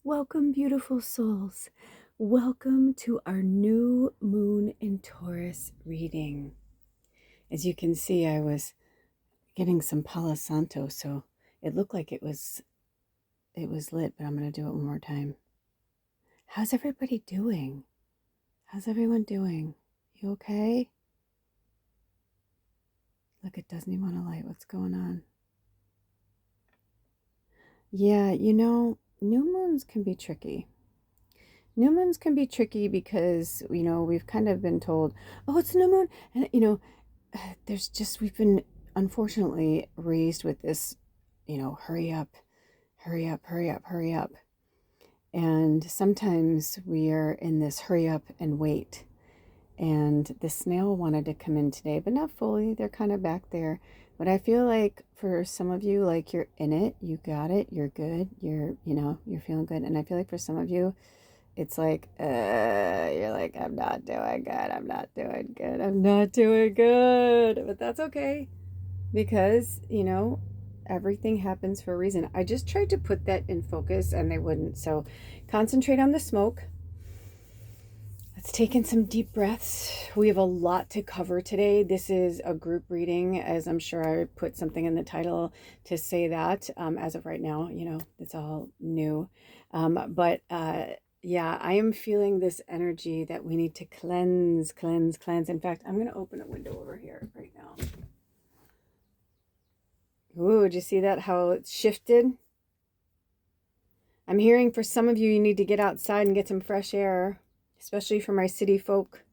Welcome, beautiful souls. Welcome to our new moon in Taurus reading. As you can see, I was getting some Palo Santo, so it looked like it was lit, but I'm going to do it one more time. How's everybody doing? How's everyone doing? You okay? Look, it doesn't even want to light. What's going on? Yeah, new moons can be tricky. New moons can be tricky because, we've kind of been told, oh, it's a new moon. And, we've been unfortunately raised with this, hurry up, hurry up, hurry up, hurry up. And sometimes we are in this hurry up and wait. And the snail wanted to come in today, but not fully. They're kind of back there. But I feel like for some of you, like you're in it, you got it, you're good, you're feeling good. And I feel like for some of you, it's like, you're like, I'm not doing good, I'm not doing good, I'm not doing good. But that's okay because, everything happens for a reason. I just tried to put that in focus and they wouldn't. So concentrate on the smoke. Let's take in some deep breaths. We have a lot to cover today. This is a group reading, as I'm sure I put something in the title to say that. As of right now, it's all new. Yeah, I am feeling this energy that we need to cleanse. In fact, I'm going to open a window over here right now. Ooh, did you see that? How it shifted? I'm hearing for some of you, you need to get outside and get some fresh air, especially for my city folk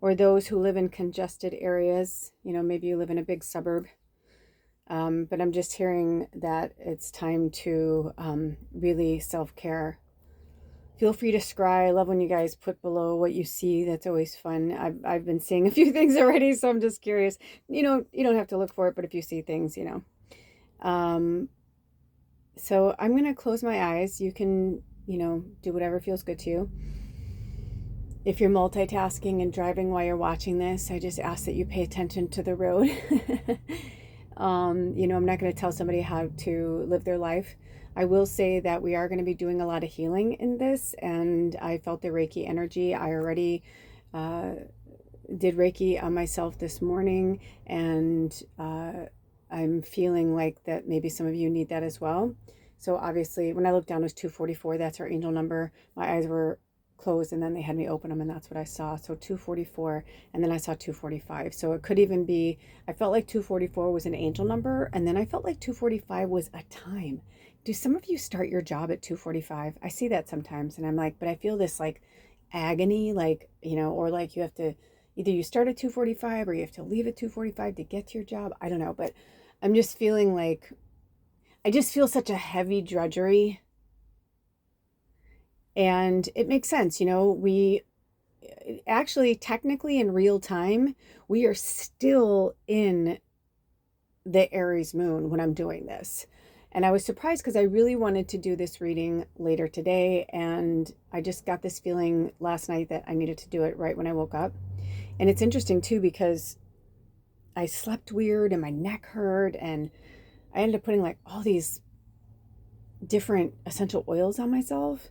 or those who live in congested areas. Maybe you live in a big suburb. But I'm just hearing that it's time to really self-care. Feel free to scry. I love when you guys put below what you see. That's always fun. I've been seeing a few things already, so I'm just curious. You don't have to look for it, but if you see things, So I'm going to close my eyes. You can, do whatever feels good to you. If you're multitasking and driving while you're watching this, I just ask that you pay attention to the road. I'm not going to tell somebody how to live their life. I will say that we are going to be doing a lot of healing in this, and I felt the Reiki energy. I already did Reiki on myself this morning, and I'm feeling like that maybe some of you need that as well. So obviously, when I looked down, it was 244. That's our angel number. My eyes were closed, and then they had me open them, and that's what I saw. So 244, and then I saw 245. So it could even be, I felt like 244 was an angel number, and then I felt like 245 was a time. Do some of you start your job at 245? I see that sometimes, and I'm like, but I feel this like agony, like, or like you have to, either you start at 245 or you have to leave at 245 to get to your job. I don't know, but I'm just feeling like, I just feel such a heavy drudgery. And it makes sense, we actually, technically in real time, we are still in the Aries moon when I'm doing this. And I was surprised because I really wanted to do this reading later today. And I just got this feeling last night that I needed to do it right when I woke up. And it's interesting too, because I slept weird and my neck hurt, and I ended up putting like all these different essential oils on myself.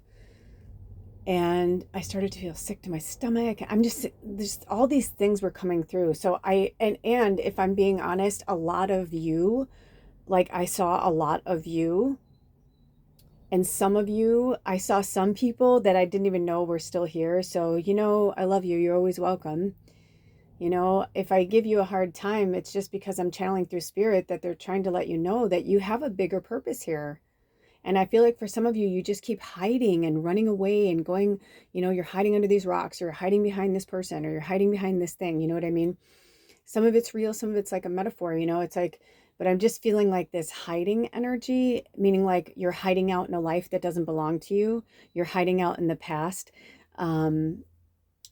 And I started to feel sick to my stomach. Just all these things were coming through. So and if I'm being honest, a lot of you, like I saw a lot of you, and some of you, I saw some people that I didn't even know were still here. So, I love you. You're always welcome. If I give you a hard time, it's just because I'm channeling through spirit that they're trying to let you know that you have a bigger purpose here. And I feel like for some of you, you just keep hiding and running away and going, you're hiding under these rocks, or you're hiding behind this person, or you're hiding behind this thing. You know what I mean? Some of it's real, some of it's like a metaphor, it's like, but I'm just feeling like this hiding energy, meaning like you're hiding out in a life that doesn't belong to you. You're hiding out in the past.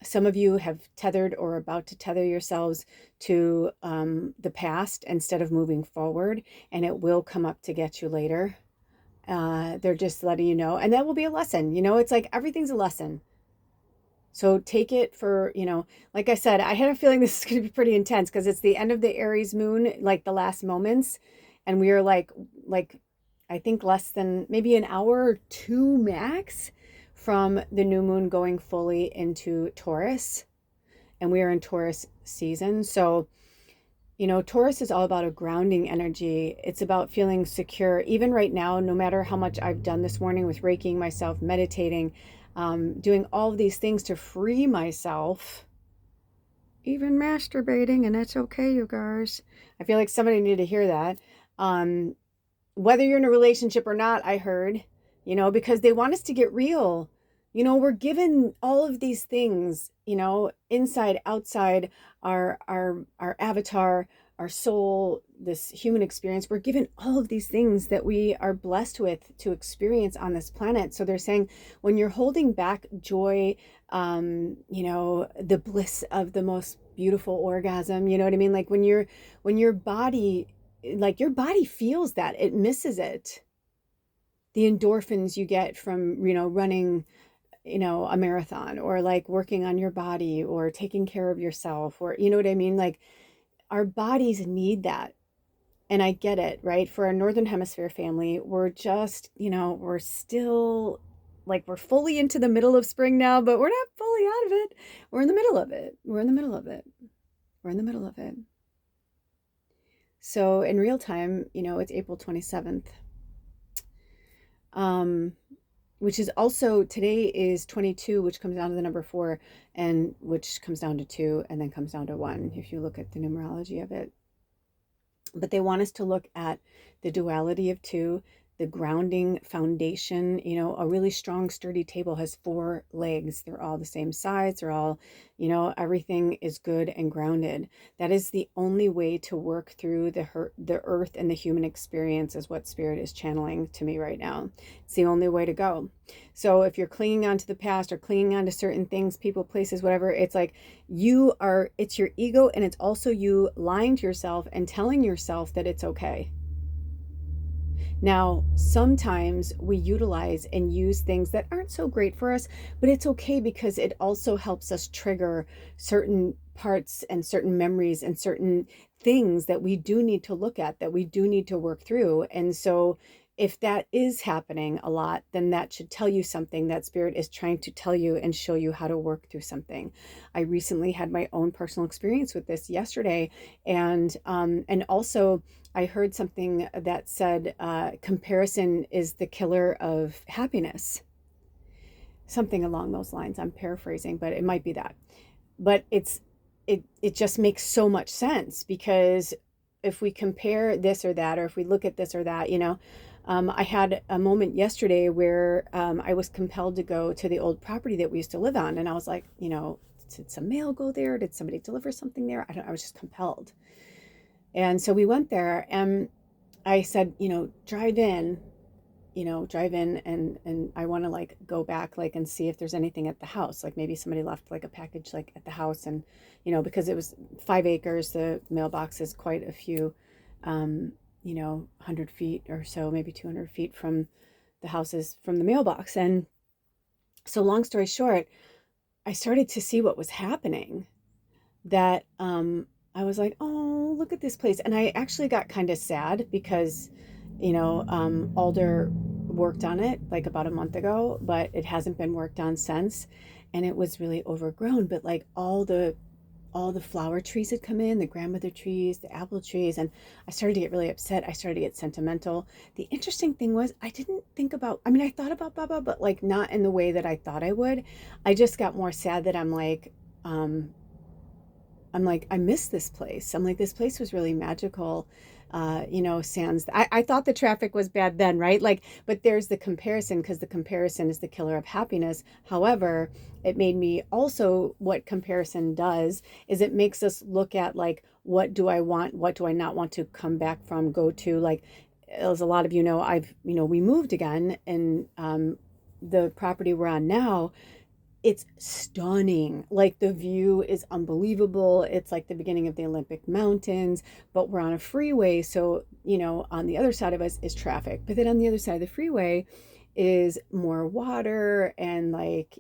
Some of you have tethered or about to tether yourselves to the past instead of moving forward, and it will come up to get you later. They're just letting you know, and that will be a lesson. It's like everything's a lesson. So take it for, like I said, I had a feeling this is going to be pretty intense because it's the end of the Aries moon, like the last moments. And we are like, I think less than maybe an hour or two max from the new moon going fully into Taurus. And we are in Taurus season. So, Taurus is all about a grounding energy. It's about feeling secure. Even right now, no matter how much I've done this morning with Reikiing myself, meditating, doing all of these things to free myself, even masturbating, and that's okay, you guys. I feel like somebody needed to hear that. Whether you're in a relationship or not, I heard, because they want us to get real. We're given all of these things, inside, outside, our avatar, our soul, this human experience. We're given all of these things that we are blessed with to experience on this planet. So they're saying when you're holding back joy, the bliss of the most beautiful orgasm, you know what I mean? Like when your body, like your body feels that, it misses it. The endorphins you get from, running, a marathon, or like working on your body or taking care of yourself, or, you know what I mean? Like our bodies need that. And I get it, right? For our Northern Hemisphere family, we're just, we're still like, we're fully into the middle of spring now, but we're not fully out of it. We're in the middle of it. We're in the middle of it. We're in the middle of it. So in real time, it's April 27th. Which is also, today is 22, which comes down to the number 4, and which comes down to 2, and then comes down to 1, if you look at the numerology of it. But they want us to look at the duality of 2, the grounding foundation. A really strong, sturdy table has 4 legs. They're all the same size. They're all, everything is good and grounded. That is the only way to work through the earth and the human experience, is what Spirit is channeling to me right now. It's the only way to go. So if you're clinging on to the past or clinging on to certain things, people, places, whatever, it's like it's your ego, and it's also you lying to yourself and telling yourself that it's okay. Now, sometimes we utilize and use things that aren't so great for us, but it's okay because it also helps us trigger certain parts and certain memories and certain things that we do need to look at, that we do need to work through. And so if that is happening a lot, then that should tell you something, that Spirit is trying to tell you and show you how to work through something. I recently had my own personal experience with this yesterday. And also I heard something that said, comparison is the killer of happiness. Something along those lines. I'm paraphrasing, but it might be that. But it just makes so much sense, because if we compare this or that, or if we look at this or that, I had a moment yesterday where I was compelled to go to the old property that we used to live on. And I was like, did some mail go there? Did somebody deliver something there? I was just compelled. And so we went there, and I said, drive in, and I want to like go back, like, and see if there's anything at the house. Like maybe somebody left like a package like at the house, and, because it was 5 acres, the mailbox is quite a few, 100 feet or so, maybe 200 feet from the houses, from the mailbox. And so long story short, I started to see what was happening, that, I was like, oh, look at this place. And I actually got kind of sad because, Alder worked on it like about a month ago, but it hasn't been worked on since. And it was really overgrown, but like all the flower trees had come in, the grandmother trees, the apple trees, and I started to get really upset. I started to get sentimental. The interesting thing was, I didn't think about, I thought about Baba, but like not in the way that I thought I would. I just got more sad that I'm like, I miss this place. I'm like, this place was really magical. Sans, I thought the traffic was bad then, right? Like, but there's the comparison, because the comparison is the killer of happiness. However, it made me also, what comparison does is it makes us look at like, what do I want? What do I not want to come back from, go to? Like, as a lot of we moved again, and the property we're on now, it's stunning. Like the view is unbelievable. It's like the beginning of the Olympic Mountains, but we're on a freeway. So, on the other side of us is traffic. But then on the other side of the freeway is more water, and like,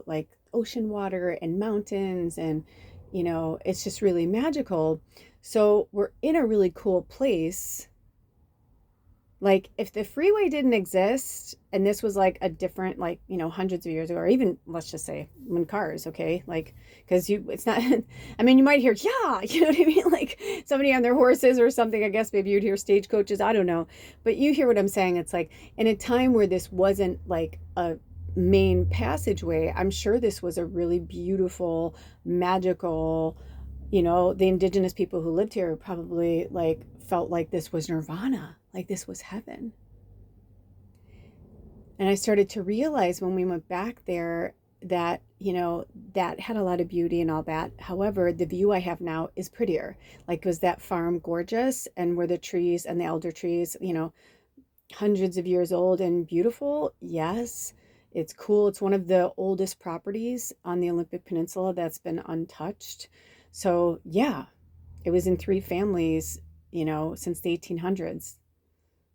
like ocean water and mountains. And, it's just really magical. So we're in a really cool place. Like if the freeway didn't exist and this was like a different, like, hundreds of years ago, or even let's just say when cars, okay, like, because it's not, I mean, you might hear, yeah, you know what I mean, like somebody on their horses or something. I guess maybe you'd hear stagecoaches, I don't know, but you hear what I'm saying. It's like in a time where this wasn't like a main passageway, I'm sure this was a really beautiful, magical, the indigenous people who lived here probably like felt like this was nirvana, like this was heaven. And I started to realize when we went back there that, that had a lot of beauty and all that. However, the view I have now is prettier. Like, was that farm gorgeous? And were the trees and the elder trees, hundreds of years old and beautiful? Yes. It's cool. It's one of the oldest properties on the Olympic Peninsula that's been untouched. So, yeah, it was in three families, since the 1800s.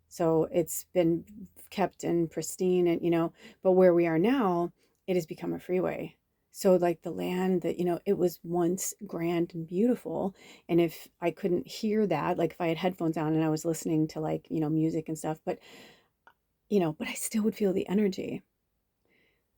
So it's been kept in pristine and, but where we are now, it has become a freeway. So like the land that, it was once grand and beautiful. And if I couldn't hear that, like if I had headphones on and I was listening to like, music and stuff, but, but I still would feel the energy.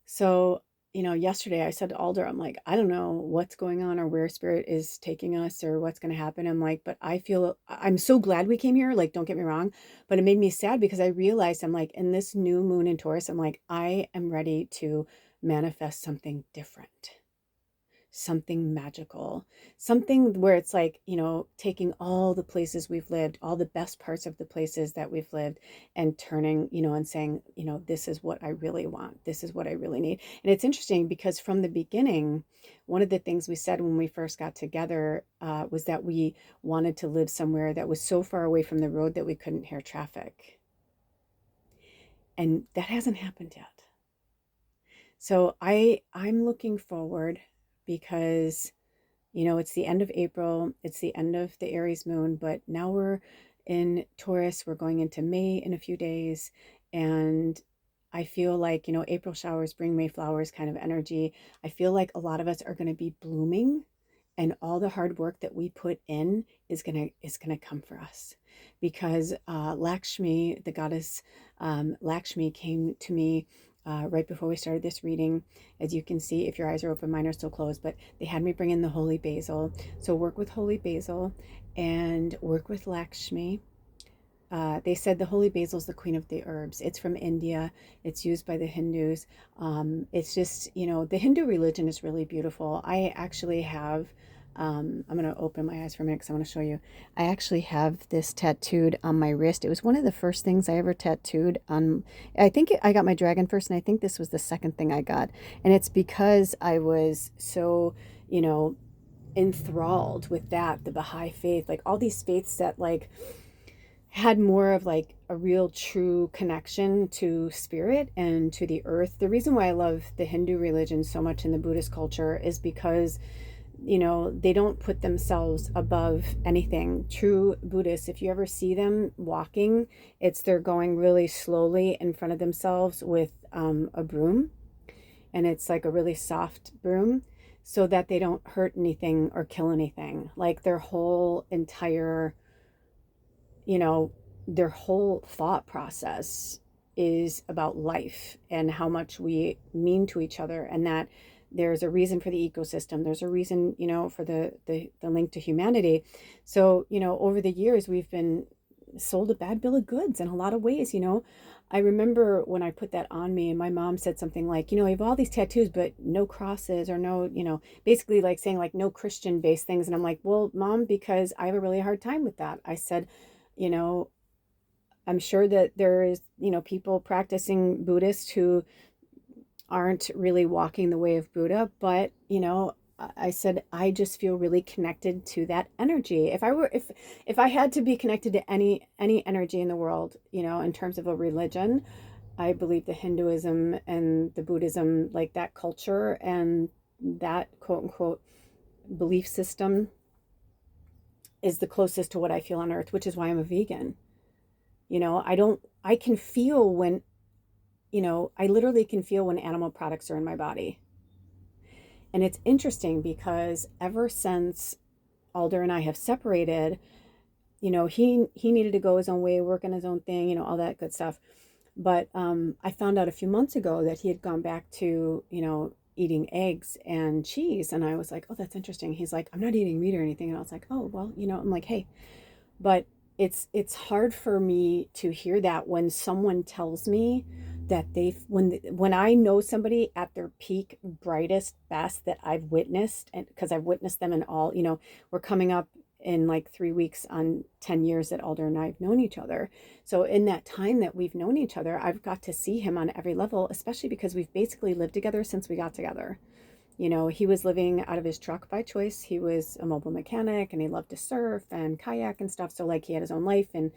So, yesterday I said to Alder, I'm like, I don't know what's going on or where spirit is taking us or what's going to happen. I'm like, but I'm so glad we came here. Like, don't get me wrong, but it made me sad because I realized I'm like, in this new moon in Taurus, I'm like, I am ready to manifest something different, something magical, something where it's like, taking all the places we've lived, all the best parts of the places that we've lived and turning, and saying, this is what I really want. This is what I really need. And it's interesting because from the beginning, one of the things we said when we first got together was that we wanted to live somewhere that was so far away from the road that we couldn't hear traffic. And that hasn't happened yet. So I'm looking forward because, it's the end of April, it's the end of the Aries moon, but now we're in Taurus, we're going into May in a few days. And I feel like, April showers bring May flowers kind of energy. I feel like a lot of us are going to be blooming and all the hard work that we put in is gonna come for us because Lakshmi, the goddess Lakshmi, came to me right before we started this reading. As you can see, if your eyes are open, mine are still closed, but they had me bring in the holy basil. So work with holy basil and work with Lakshmi. They said the holy basil is the queen of the herbs. It's from India. It's used by the Hindus. It's just, the Hindu religion is really beautiful. I actually have, I'm going to open my eyes for a minute because I want to show you. I actually have this tattooed on my wrist. It was one of the first things I ever tattooed on. I think I got my dragon first, and I think this was the second thing I got. And it's because I was so, enthralled with that, the Baha'i faith, like all these faiths that like, had more of like a real true connection to spirit and to the earth. The reason why I love the Hindu religion so much in the Buddhist culture is because, they don't put themselves above anything. True Buddhists, if you ever see them walking, they're going really slowly in front of themselves with a broom. And it's like a really soft broom so that they don't hurt anything or kill anything. Like their whole entire their whole thought process is about life and how much we mean to each other, and that there's a reason for the ecosystem. There's a reason, for the link to humanity. So, over the years, we've been sold a bad bill of goods in a lot of ways. I remember when I put that on me and my mom said something like, you have all these tattoos, but no crosses or no, basically like saying like no Christian based things. And I'm like, well, Mom, because I have a really hard time with that. I said, I'm sure that there is, people practicing Buddhist who aren't really walking the way of Buddha, but, I said, I just feel really connected to that energy. If I had to be connected to any energy in the world, in terms of a religion, I believe the Hinduism and the Buddhism, like that culture and that quote unquote belief system is the closest to what I feel on earth, which is why I'm a vegan. I can feel when, I literally can feel when animal products are in my body. And it's interesting because ever since Alder and I have separated, he needed to go his own way, work on his own thing, all that good stuff. But I found out a few months ago that he had gone back to, eating eggs and cheese. And I was like, oh, that's interesting. He's like, I'm not eating meat or anything. And I was like, oh, well, I'm like, hey, but it's hard for me to hear that when someone tells me that when I know somebody at their peak, brightest, best that I've witnessed, and because I've witnessed them in all, we're coming up in like 3 weeks on 10 years that Alder and I have known each other. So in that time that we've known each other, I've got to see him on every level, especially because we've basically lived together since we got together. He was living out of his truck by choice. He was a mobile mechanic and he loved to surf and kayak and stuff. So like he had his own life, and,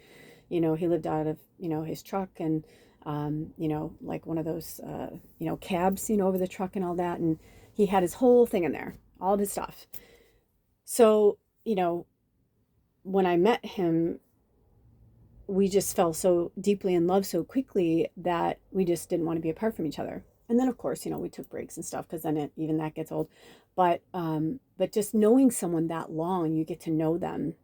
he lived out of, his truck, and, like one of those, cabs, over the truck and all that. And he had his whole thing in there, all of his stuff. So, when I met him, we just fell so deeply in love so quickly that we just didn't want to be apart from each other. And then of course, we took breaks and stuff, because then even that gets old. But just knowing someone that long, you get to know them.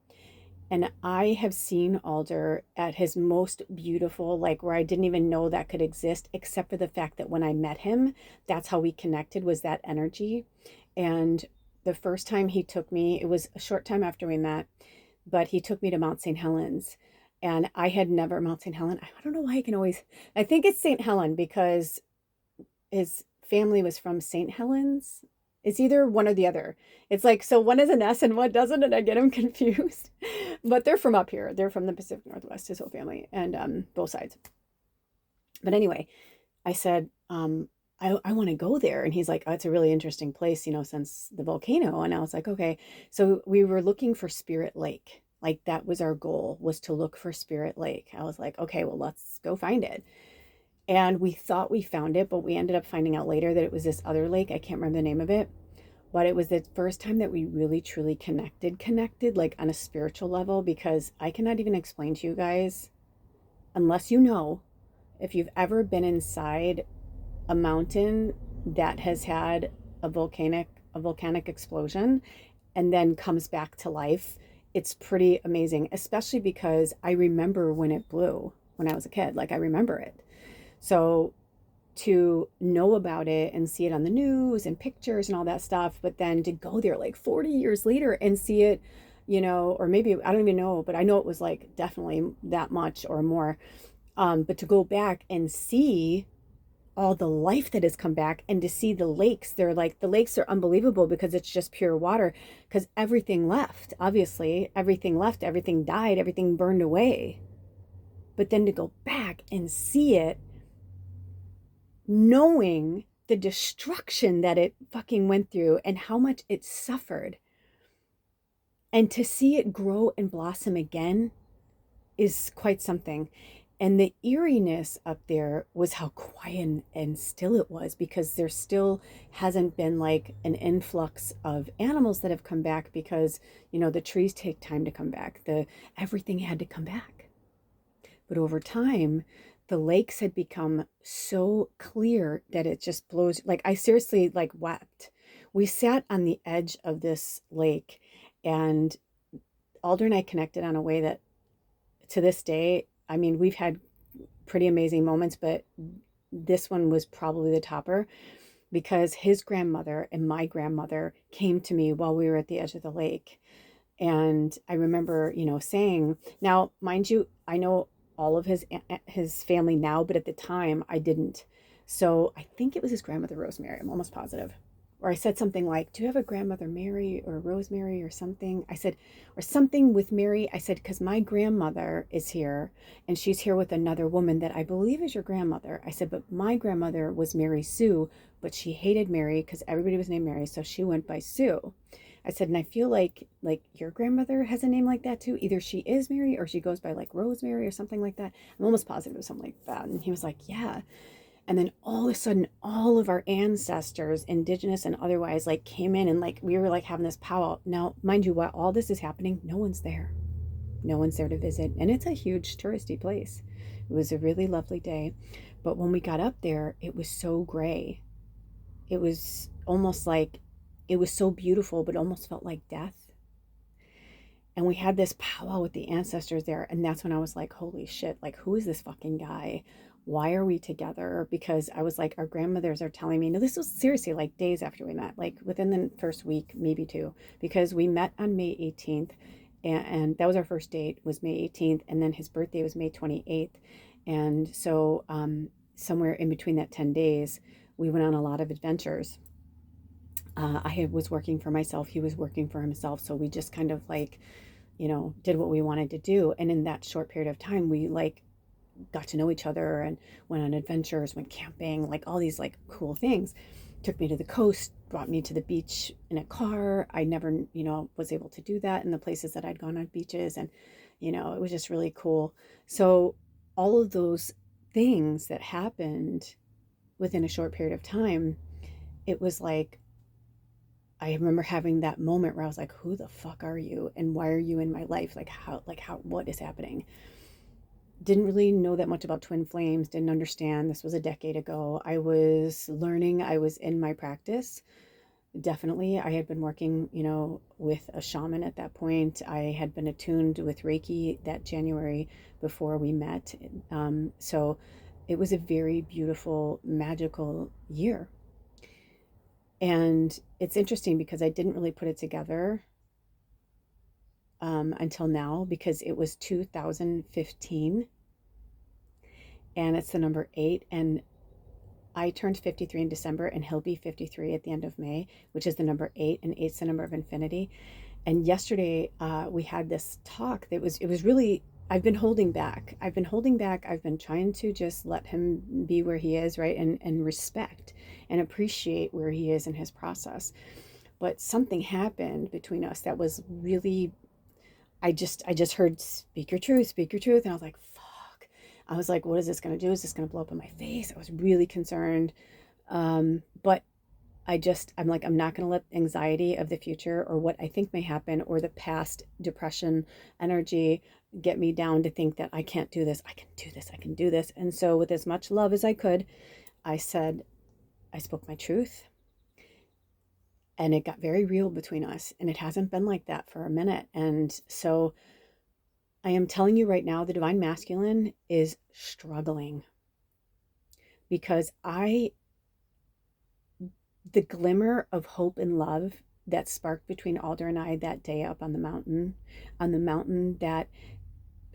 And I have seen Alder at his most beautiful, like where I didn't even know that could exist, except for the fact that when I met him, that's how we connected, was that energy. And the first time he took me, it was a short time after we met, but he took me to Mount St. Helens. And I had never, Mount St. Helen, I don't know why I think it's St. Helen because his family was from St. Helens. It's either one or the other. It's like, so one is an S and one doesn't, and I get them confused. But they're from up here. They're from the Pacific Northwest, his whole family, and both sides. But anyway, I said, I want to go there. And he's like, oh, it's a really interesting place, since the volcano. And I was like, okay. So we were looking for Spirit Lake. Like that was our goal, was to look for Spirit Lake. I was like, okay, well, let's go find it. And we thought we found it, but we ended up finding out later that it was this other lake. I can't remember the name of it, but it was the first time that we really truly connected like on a spiritual level, because I cannot even explain to you guys, unless if you've ever been inside a mountain that has had a volcanic explosion and then comes back to life. It's pretty amazing, especially because I remember when it blew when I was a kid. Like I remember it. So to know about it and see it on the news and pictures and all that stuff, but then to go there like 40 years later and see it, or maybe, I don't even know, but I know it was like definitely that much or more. But to go back and see all the life that has come back, and to see the lakes, the lakes are unbelievable because it's just pure water, because everything left, obviously, everything left, everything died, everything burned away. But then to go back and see it, knowing the destruction that it fucking went through and how much it suffered, and to see it grow and blossom again is quite something. And the eeriness up there was how quiet and still it was, because there still hasn't been like an influx of animals that have come back, because the trees take time to come back, everything had to come back. But over time, the lakes had become so clear that it just blows. Like I seriously like wept. We sat on the edge of this lake, and Alder and I connected on a way that to this day, I mean, we've had pretty amazing moments, but this one was probably the topper, because his grandmother and my grandmother came to me while we were at the edge of the lake. And I remember, saying, now, mind you, I know all of his family now, but at the time I didn't. So I think it was his grandmother Rosemary. I'm almost positive. Or I said something like, do you have a grandmother Mary or Rosemary or something? I said, or something with Mary. I said, because my grandmother is here and she's here with another woman that I believe is your grandmother. I said, but my grandmother was Mary Sue, but she hated Mary because everybody was named Mary. So she went by Sue. I said, and I feel like your grandmother has a name like that too. Either she is Mary or she goes by like Rosemary or something like that. I'm almost positive it was something like that. And he was like, yeah. And then all of a sudden, all of our ancestors, indigenous and otherwise, like came in, and like we were like having this powwow. Now, mind you, while all this is happening, no one's there. No one's there to visit. And it's a huge touristy place. It was a really lovely day. But when we got up there, it was so gray. It was almost like, it was so beautiful, but almost felt like death. And we had this powwow with the ancestors there. And that's when I was like, holy shit, like, who is this fucking guy? Why are we together? Because I was like, our grandmothers are telling me, no, this was seriously like days after we met, like within the first week, maybe two, because we met on May 18th. And that was our first date, was May 18th. And then his birthday was May 28th. And so somewhere in between that 10 days, we went on a lot of adventures. Was working for myself. He was working for himself. So we just kind of like, did what we wanted to do. And in that short period of time, we like got to know each other and went on adventures, went camping, like all these like cool things. Took me to the coast, brought me to the beach in a car. I never, was able to do that in the places that I'd gone on beaches. And, it was just really cool. So all of those things that happened within a short period of time, it was like, I remember having that moment where I was like, who the fuck are you? And why are you in my life? What is happening? Didn't really know that much about twin flames, didn't understand. This was a decade ago. I was learning, I was in my practice. Definitely. I had been working, with a shaman at that point. I had been attuned with Reiki that January before we met. So it was a very beautiful, magical year. And it's interesting because I didn't really put it together until now, because it was 2015 and it's the number 8. And I turned 53 in December and he'll be 53 at the end of May, which is the number 8, and 8's the number of infinity. And yesterday we had this talk that it was really, I've been holding back. I've been trying to just let him be where he is, right? And respect and appreciate where he is in his process. But something happened between us that was really, I just heard speak your truth, speak your truth. And I was like, fuck. I was like, what is this going to do? Is this going to blow up in my face? I was really concerned. But I'm like, I'm not going to let anxiety of the future or what I think may happen or the past depression energy get me down to think that I can't do this. I can do this. I can do this. And so with as much love as I could, I spoke my truth. And it got very real between us. And it hasn't been like that for a minute. And so I am telling you right now, the divine masculine is struggling because the glimmer of hope and love that sparked between Alder and I that day up on the mountain that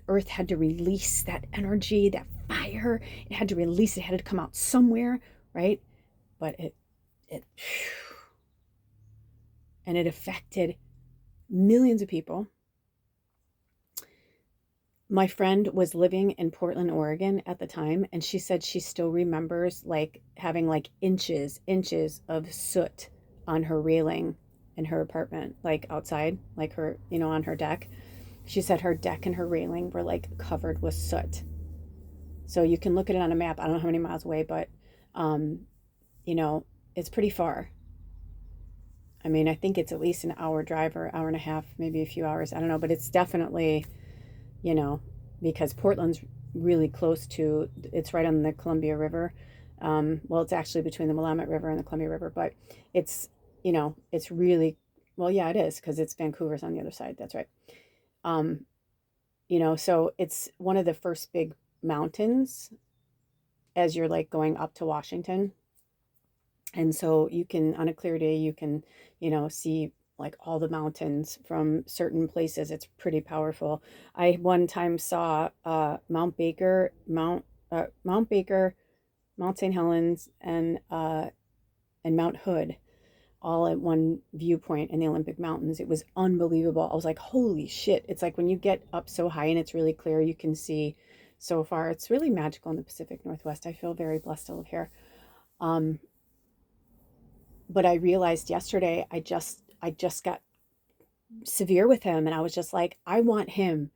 earth had to release that energy, that fire. It had to release, it had to come out somewhere, right? But it affected millions of people. My friend was living in Portland, Oregon at the time, and she said she still remembers like having like inches of soot on her railing in her apartment, like outside, like her, on her deck. She said her deck and her railing were like covered with soot. So you can look at it on a map. I don't know how many miles away, but it's pretty far. I mean, I think it's at least an hour drive or hour and a half, maybe a few hours. I don't know, but it's definitely, because Portland's really close to, it's right on the Columbia River. Well, it's actually between the Willamette River and the Columbia River, but it's, it's really, well, yeah, it is, because it's Vancouver's on the other side. That's right. So it's one of the first big mountains as you're like going up to Washington. And so you can, on a clear day, you can, see like all the mountains from certain places. It's pretty powerful. I one time saw Mount Baker, Mount St. Helens, and Mount Hood all at one viewpoint in the Olympic Mountains. It was unbelievable. I was like, holy shit. It's like when you get up so high and it's really clear, you can see so far. It's really magical in the Pacific Northwest. I feel very blessed to live here. But I realized yesterday, I just got severe with him, and I was just like, I want him.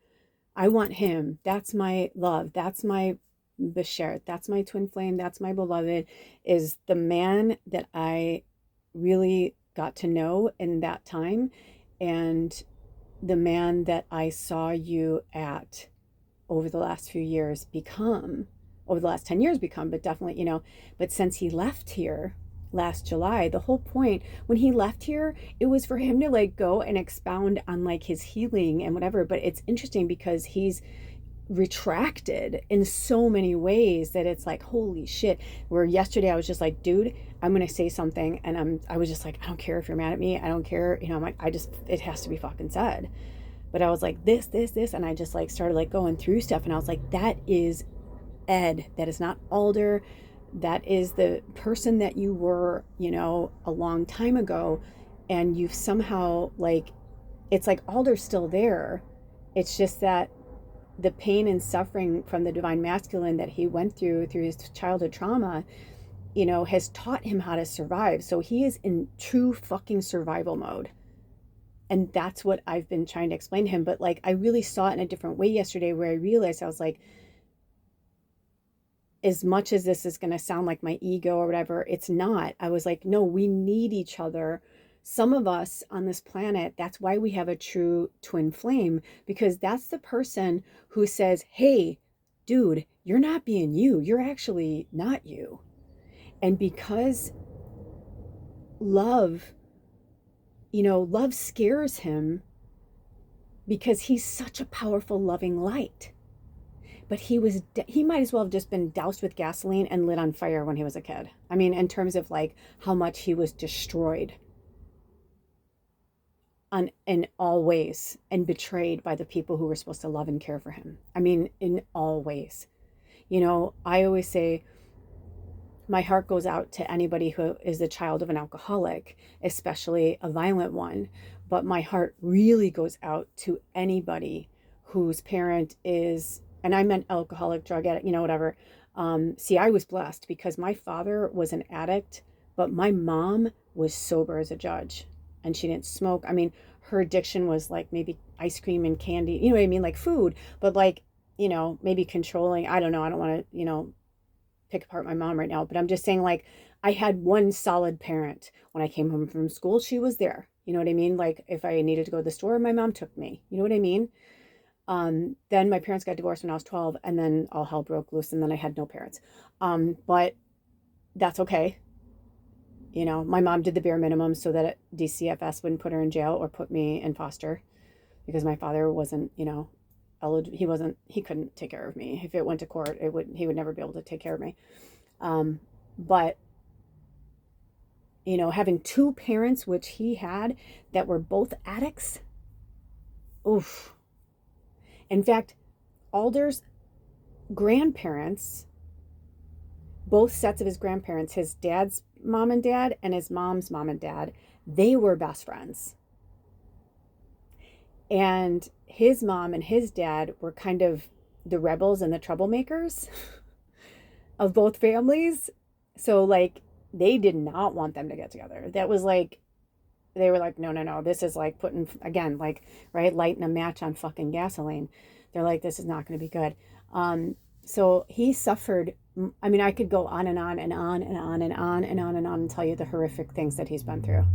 That's my love. That's my Beshert. That's my twin flame. That's my beloved, is the man that I really got to know in that time, and the man that I saw you at over the last few years become, over the last 10 years become, but definitely, but since he left here, last July. The whole point when he left here, it was for him to like go and expound on like his healing and whatever. But it's interesting because he's retracted in so many ways that it's like, holy shit. Where yesterday I was just like, dude, I'm gonna say something, and I was just like, I don't care if you're mad at me, I don't care, I'm like, it has to be fucking said. But I was like, this, and I just like started like going through stuff, and I was like, that is Ed, that is not Alder, that is the person that you were, a long time ago, and you've somehow like, it's like Alder's still there. It's just that the pain and suffering from the divine masculine that he went through his childhood trauma, has taught him how to survive. So he is in true fucking survival mode. And that's what I've been trying to explain to him. But like, I really saw it in a different way yesterday, where I realized, I was like, as much as this is going to sound like my ego or whatever, it's not. I was like, no, we need each other. Some of us on this planet, that's why we have a true twin flame, because that's the person who says, hey, dude, you're not being you. You're actually not you. And because love, love scares him, because he's such a powerful, loving light. But he might as well have just been doused with gasoline and lit on fire when he was a kid. I mean, in terms of like how much he was destroyed in all ways, and betrayed by the people who were supposed to love and care for him. I mean, in all ways. I always say my heart goes out to anybody who is the child of an alcoholic, especially a violent one. But my heart really goes out to anybody whose parent is, and I meant alcoholic, drug addict, whatever. See, I was blessed because my father was an addict, but my mom was sober as a judge, and she didn't smoke. I mean, her addiction was like maybe ice cream and candy, you know what I mean? Like food, but like, maybe controlling. I don't know. I don't want to, pick apart my mom right now, but I'm just saying, like, I had one solid parent. When I came home from school, she was there. You know what I mean? Like, if I needed to go to the store, my mom took me. You know what I mean? Then my parents got divorced when I was 12, and then all hell broke loose, and then I had no parents. But that's okay. My mom did the bare minimum so that DCFS wouldn't put her in jail or put me in foster, because my father wasn't, he couldn't take care of me. If it went to court, he would never be able to take care of me. But having two parents, which he had, that were both addicts. Oof. In fact, Alder's grandparents, both sets of his grandparents, his dad's mom and dad and his mom's mom and dad, they were best friends. And his mom and his dad were kind of the rebels and the troublemakers of both families. So like, they did not want them to get together. That was like, they were like, no, this is like putting, again, like, right, lighting a match on fucking gasoline. They're like, this is not going to be good. So he suffered. I mean, I could go on and on and on and on and on and on and on and tell you the horrific things that he's been through.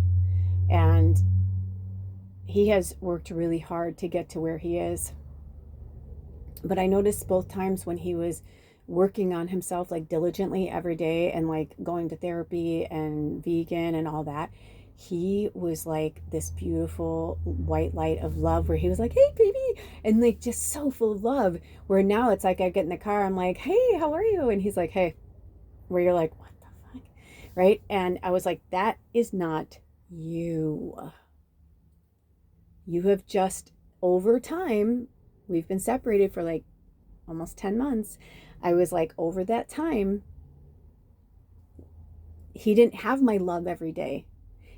And he has worked really hard to get to where he is. But I noticed both times when he was working on himself, like diligently every day, and like going to therapy and vegan and all that, he was like this beautiful white light of love, where he was like, hey baby, and like just so full of love. Where now it's like, I get in the car, I'm like, hey, how are you? And he's like, hey. Where you're like, what the fuck? Right? And I was like, that is not you. You have just, over time, we've been separated for like almost 10 months. I was like, over that time, he didn't have my love every day.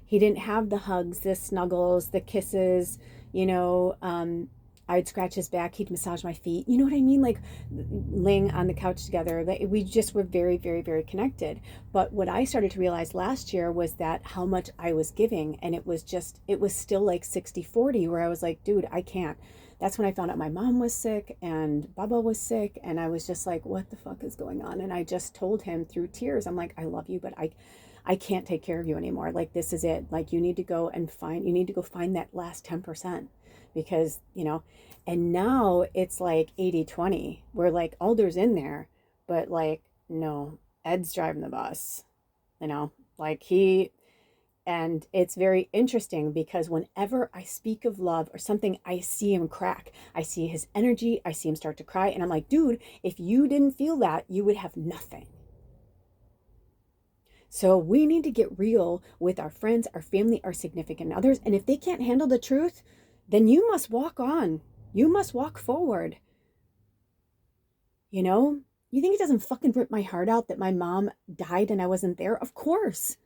He didn't have the hugs, the snuggles, the kisses, I'd scratch his back, he'd massage my feet. You know what I mean? Like laying on the couch together. We just were very, very, very connected. But what I started to realize last year was that how much I was giving. And it was still like 60-40, where I was like, dude, I can't. That's when I found out my mom was sick and Baba was sick. And I was just like, what the fuck is going on? And I just told him through tears, I'm like, I love you, but I can't take care of you anymore. Like, this is it. Like, you need to go find that last 10%, because, and now it's like 80-20, where like Alder's in there, but like, no, Ed's driving the bus, Like and it's very interesting because whenever I speak of love or something, I see him crack. I see his energy. I see him start to cry. And I'm like, dude, if you didn't feel that, you would have nothing. So we need to get real with our friends, our family, our significant others. And if they can't handle the truth, then you must walk on. You must walk forward. You know, you think it doesn't fucking rip my heart out that my mom died and I wasn't there? Of course.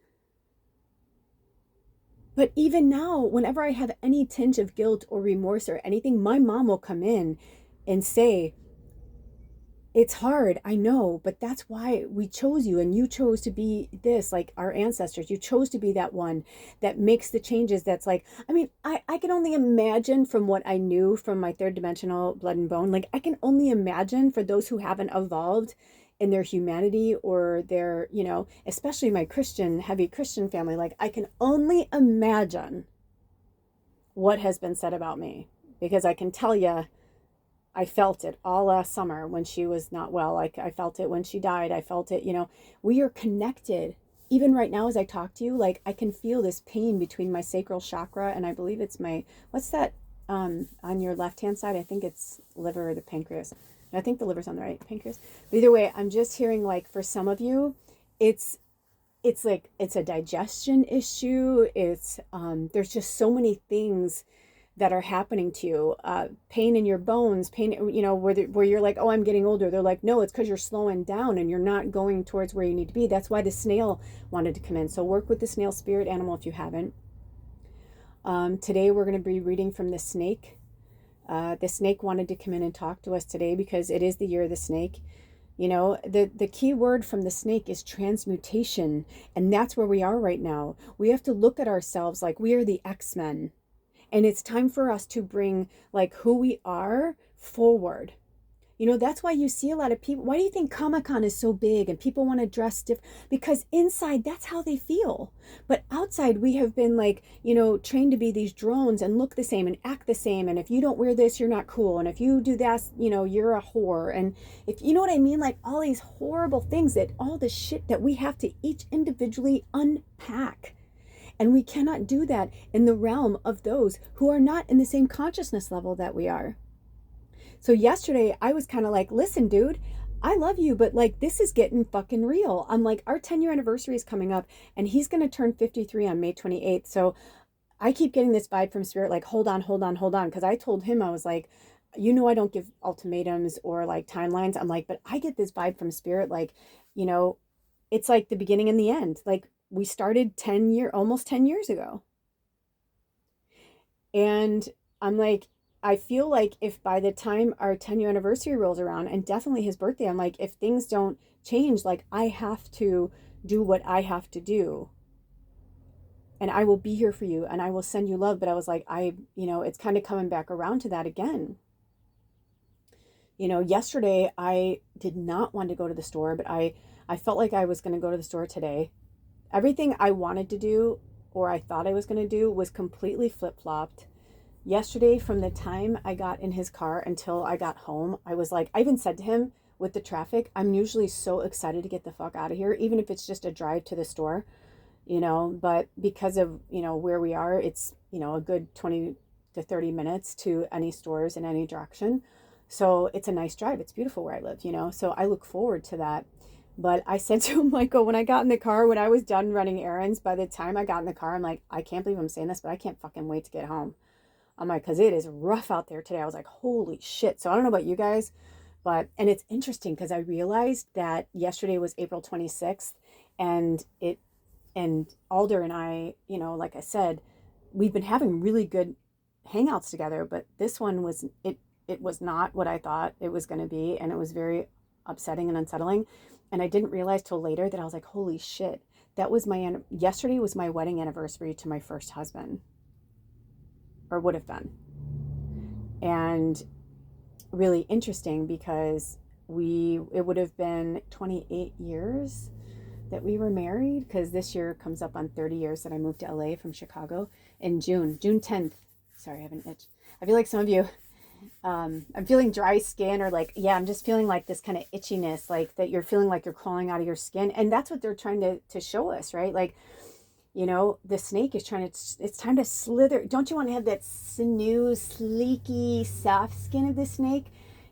But even now, whenever I have any tinge of guilt or remorse or anything, my mom will come in and say, it's hard, I know, but that's why we chose you, and you chose to be this, like our ancestors. You chose to be that one that makes the changes. That's like, I mean, I can only imagine from what I knew from my third dimensional blood and bone. Like, I can only imagine for those who haven't evolved in their humanity or their, you know, especially my Christian, heavy Christian family. Like, I can only imagine what has been said about me, because I can tell you, I felt it all last summer when she was not well. Like, I felt it when she died. I felt it, you know, we are connected. Even right now, as I talk to you, like, I can feel this pain between my sacral chakra and I believe it's my, what's that on your left-hand side? I think it's liver or the pancreas. I think the liver's on the right, pancreas. But either way, I'm just hearing, like, for some of you, it's like, it's a digestion issue. It's, there's just so many things that are happening to you, pain in your bones, pain, you know, where you're like, oh, I'm getting older. They're like, no, it's because you're slowing down and you're not going towards where you need to be. That's why the snail wanted to come in. So work with the snail spirit animal if you haven't. Today we're going to be reading from the snake. The snake wanted to come in and talk to us today because it is the year of the snake. You know, the key word from the snake is transmutation. And that's where we are right now. We have to look at ourselves like we are the X-Men. And it's time for us to bring, like, who we are forward. You know, that's why you see a lot of people. Why do you think Comic-Con is so big and people want to dress different? Because inside, that's how they feel. But outside, we have been, like, you know, trained to be these drones and look the same and act the same. And if you don't wear this, you're not cool. And if you do that, you know, you're a whore. And if you know what I mean, like, all these horrible things, that all the shit that we have to each individually unpack. And we cannot do that in the realm of those who are not in the same consciousness level that we are. So yesterday I was kind of like, listen, dude, I love you, but like, this is getting fucking real. I'm like, our 10-year anniversary is coming up and he's going to turn 53 on May 28th. So I keep getting this vibe from spirit, like, hold on, hold on, hold on. Because I told him, I was like, you know, I don't give ultimatums or like timelines. I'm like, but I get this vibe from spirit, like, you know, it's like the beginning and the end. Like, we started almost 10 years ago. And I'm like, I feel like if by the time our 10-year anniversary rolls around, and definitely his birthday, I'm like, if things don't change, like, I have to do what I have to do. And I will be here for you and I will send you love. But I was like, you know, it's kind of coming back around to that again. You know, yesterday I did not want to go to the store, but I felt like I was going to go to the store today. Everything I wanted to do, or I thought I was going to do, was completely flip-flopped. Yesterday, from the time I got in his car until I got home, I was like, I even said to him, with the traffic, I'm usually so excited to get the fuck out of here, even if it's just a drive to the store, you know, but because of, you know, where we are, it's, you know, a good 20 to 30 minutes to any stores in any direction. So it's a nice drive. It's beautiful where I live, you know, so I look forward to that. But I said to him, Michael, when I got in the car, when I was done running errands, by the time I got in the car, I'm like, I can't believe I'm saying this, but I can't fucking wait to get home. I'm like, because it is rough out there today. I was like, holy shit. So I don't know about you guys, but, and it's interesting because I realized that yesterday was April 26th and Alder and I, you know, like I said, we've been having really good hangouts together, but this one was, it was not what I thought it was going to be. And it was very upsetting and unsettling. And I didn't realize till later that I was like, holy shit, that was yesterday was my wedding anniversary to my first husband, or would have been. And really interesting because it would have been 28 years that we were married, because this year comes up on 30 years that I moved to LA from Chicago in June 10th. Sorry, I have an itch. I feel like some of you, I'm feeling dry skin, or like, yeah, I'm just feeling like this kind of itchiness, like that you're feeling like you're crawling out of your skin. And that's what they're trying to show us, right? Like, you know, the snake is trying to, it's time to slither. Don't you want to have that sinew, sleeky, soft skin of the snake?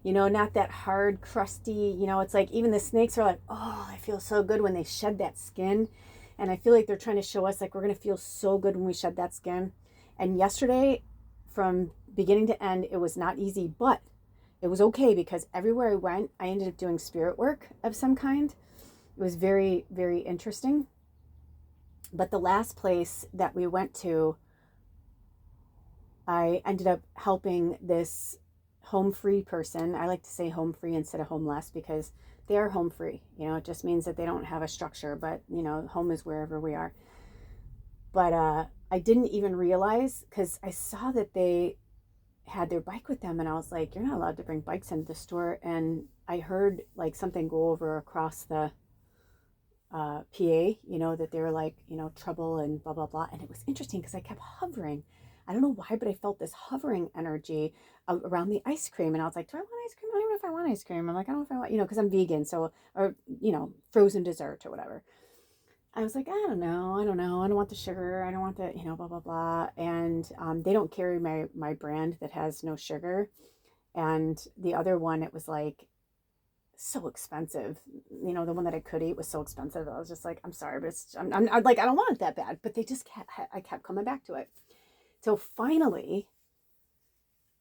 You know, not that hard, crusty, you know, it's like even the snakes are like, oh, I feel so good when they shed that skin. And I feel like they're trying to show us like we're going to feel so good when we shed that skin. And yesterday, from beginning to end, it was not easy, but it was okay because everywhere I went, I ended up doing spirit work of some kind. It was very, very interesting. But the last place that we went to, I ended up helping this home free person. I like to say home free instead of homeless because they are home free. You know, it just means that they don't have a structure, but you know, home is wherever we are. But I didn't even realize because I saw that they had their bike with them and I was like, you're not allowed to bring bikes into the store. And I heard like something go over across the PA, you know, that they were like, you know, trouble and blah, blah, blah. And it was interesting because I kept hovering. I don't know why, but I felt this hovering energy around the ice cream. And I was like, do I want ice cream? I don't even know if I want ice cream. I'm like, I don't know if I want, you know, because I'm vegan. So, or, you know, frozen dessert or whatever. I was like, I don't know. I don't want the sugar. I don't want the, you know, blah, blah, blah. And they don't carry my brand that has no sugar. And the other one, it was like, so expensive. You know, the one that I could eat was so expensive. I was just like, I'm sorry, but I'm like, I don't want it that bad. But they just kept, I kept coming back to it. So finally,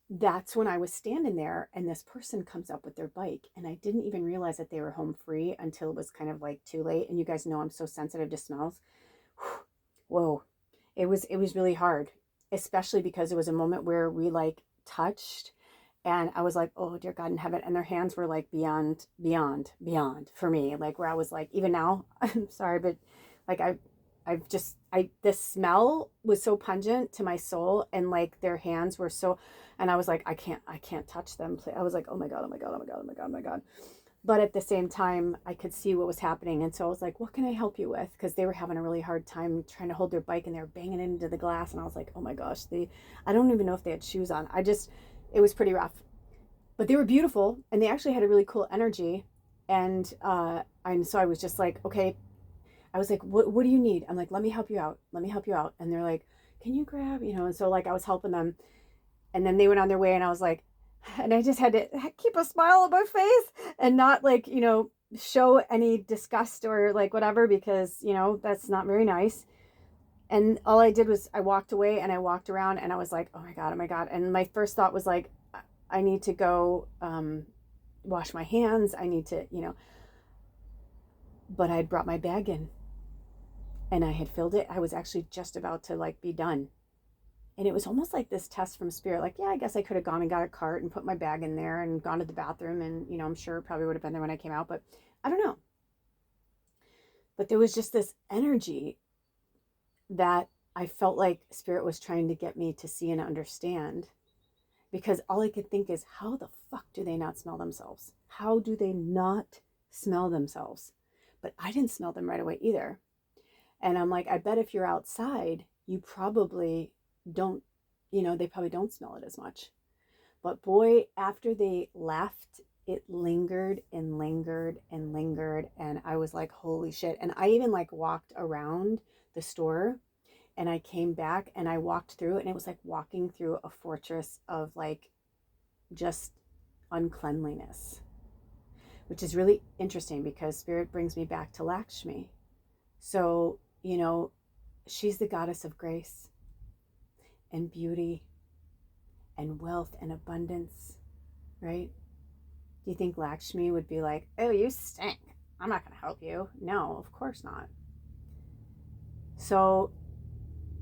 that's when I was standing there and this person comes up with their bike. And I didn't even realize that they were home free until it was kind of like too late. And you guys know I'm so sensitive to smells. Whoa. It was really hard, especially because it was a moment where we like touched and I was like, oh dear God in heaven. And their hands were like beyond, beyond, beyond for me. Like where I was like, even now, I'm sorry, but like this smell was so pungent to my soul and like their hands were so, and I was like, I can't touch them. I was like, oh my God, oh my God, oh my God, oh my God, oh my God. But at the same time, I could see what was happening. And so I was like, what can I help you with? Because they were having a really hard time trying to hold their bike and they were banging it into the glass. And I was like, oh my gosh, I don't even know if they had shoes on. It was pretty rough. But they were beautiful and they actually had a really cool energy. And so I was just like, okay. I was like, what do you need? I'm like, let me help you out. Let me help you out. And they're like, can you grab, you know? And so like I was helping them. And then they went on their way and I was like, and I just had to keep a smile on my face and not like, you know, show any disgust or like whatever, because, you know, that's not very nice. And all I did was I walked away and I walked around and I was like, oh my God, oh my God. And my first thought was like, I need to go wash my hands. I need to, you know, but I'd brought my bag in and I had filled it. I was actually just about to like be done. And it was almost like this test from spirit. Like, yeah, I guess I could have gone and got a cart and put my bag in there and gone to the bathroom. And, you know, I'm sure it probably would have been there when I came out, but I don't know. But there was just this energy that I felt like spirit was trying to get me to see and understand, because all I could think is, how the fuck do they not smell themselves? How do they not smell themselves? But I didn't smell them right away either. And I'm like, I bet if you're outside, you probably don't, you know, they probably don't smell it as much. But boy, after they left, it lingered and lingered and lingered. And I was like, holy shit. And I even like walked around the store and I came back and I walked through and it was like walking through a fortress of like just uncleanliness, which is really interesting because spirit brings me back to Lakshmi. So, you know, she's the goddess of grace and beauty and wealth and abundance, right? Do you think Lakshmi would be like, oh, you stink, I'm not going to help you? No, of course not. So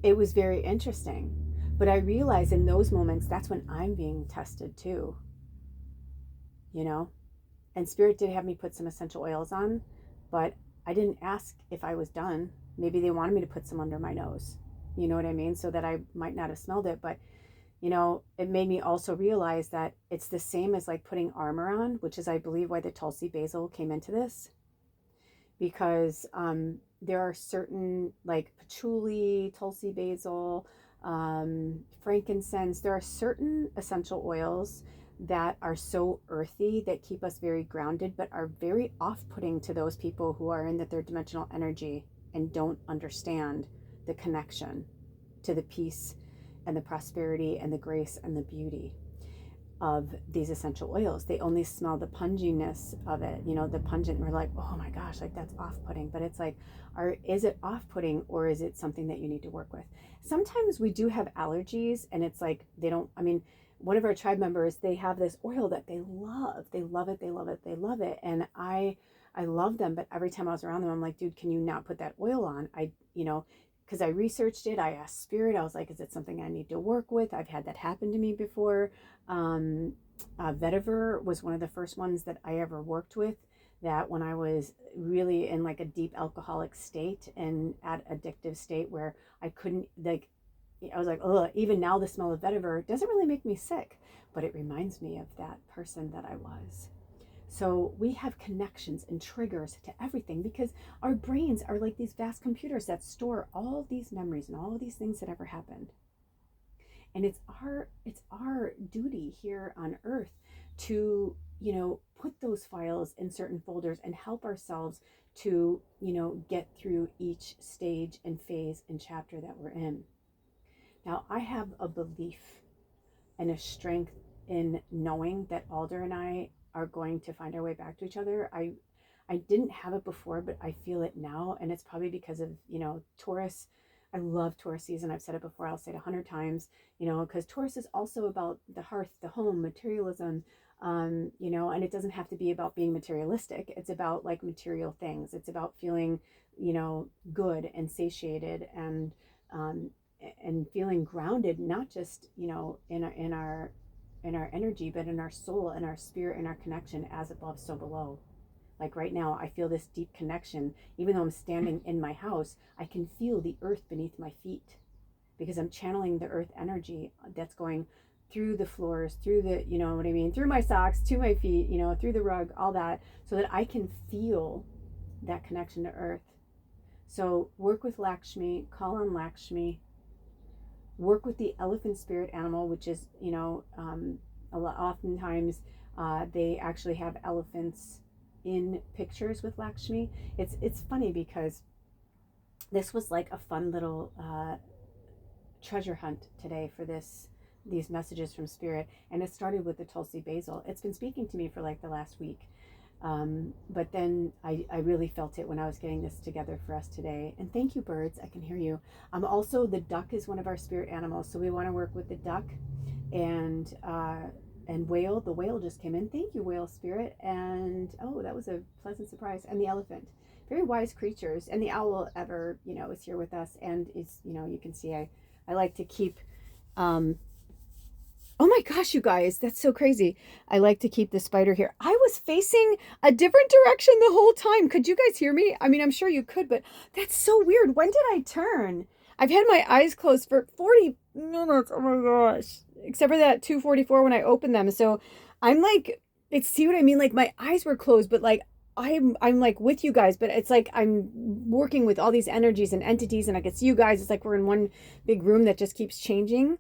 it was very interesting. But I realized in those moments, that's when I'm being tested too, you know? And spirit did have me put some essential oils on, but I didn't ask if I was done. Maybe they wanted me to put some under my nose. You know what I mean? So that I might not have smelled it. But, you know, it made me also realize that it's the same as like putting armor on, which is, I believe, why the Tulsi Basil came into this. Because there are certain like patchouli, Tulsi Basil, frankincense. There are certain essential oils that are so earthy that keep us very grounded, but are very off-putting to those people who are in the third dimensional energy and don't understand the connection to the peace and the prosperity and the grace and the beauty of these essential oils. They only smell the punginess of it, the pungent. We're like, oh my gosh, like that's off-putting. But it's like, is it off-putting, or is it something that you need to work with? Sometimes we do have allergies, and it's like one of our tribe members, they have this oil that they love. They love it. They love it. They love it. And I love them, but every time I was around them, I'm like, dude, can you not put that oil on? Because I researched it. I asked Spirit. I was like, is it something I need to work with? I've had that happen to me before. Vetiver was one of the first ones that I ever worked with, that when I was really in like a deep alcoholic state and at addictive state where I couldn't, I was like, oh, even now the smell of vetiver doesn't really make me sick, but it reminds me of that person that I was. So we have connections and triggers to everything, because our brains are like these vast computers that store all these memories and all of these things that ever happened. And it's our duty here on earth to, put those files in certain folders and help ourselves to, get through each stage and phase and chapter that we're in. Now, I have a belief and a strength in knowing that Alder and I are going to find our way back to each other. I didn't have it before, but I feel it now. And it's probably because of, Taurus. I love Taurus season. I've said it before. I'll say it 100 times, because Taurus is also about the hearth, the home, materialism, and it doesn't have to be about being materialistic. It's about like material things. It's about feeling, good and satiated and feeling grounded, not just, in our energy, but in our soul and our spirit and our connection, as above, so below. Like right now, I feel this deep connection. Even though I'm standing in my house, I can feel the earth beneath my feet, because I'm channeling the earth energy that's going through the floors, through the, through my socks, to my feet, through the rug, all that, so that I can feel that connection to earth. So work with Lakshmi, call on Lakshmi, work with the elephant spirit animal, which is, oftentimes they actually have elephants in pictures with Lakshmi. It's funny because this was like a fun little treasure hunt today for these messages from Spirit, and it started with the Tulsi Basil. It's been speaking to me for like the last week, but then I really felt it when I was getting this together for us today. And thank you, birds. I can hear you. Also, the duck is one of our spirit animals, so we want to work with the duck and whale. The whale just came in. Thank you, whale spirit. And oh, that was a pleasant surprise. And the elephant, very wise creatures. And the owl is here with us, and is, you can see I like to keep oh my gosh, you guys, that's so crazy. I like to keep the spider here. I was facing a different direction the whole time. Could you guys hear me? I mean, I'm sure you could, but that's so weird. When did I turn? I've had my eyes closed for 40 minutes. Oh my gosh. Except for that 2:44 when I opened them. So I'm like, see what I mean? Like my eyes were closed, but like I'm like with you guys, but it's like I'm working with all these energies and entities, and I can see you guys. It's like we're in one big room that just keeps changing.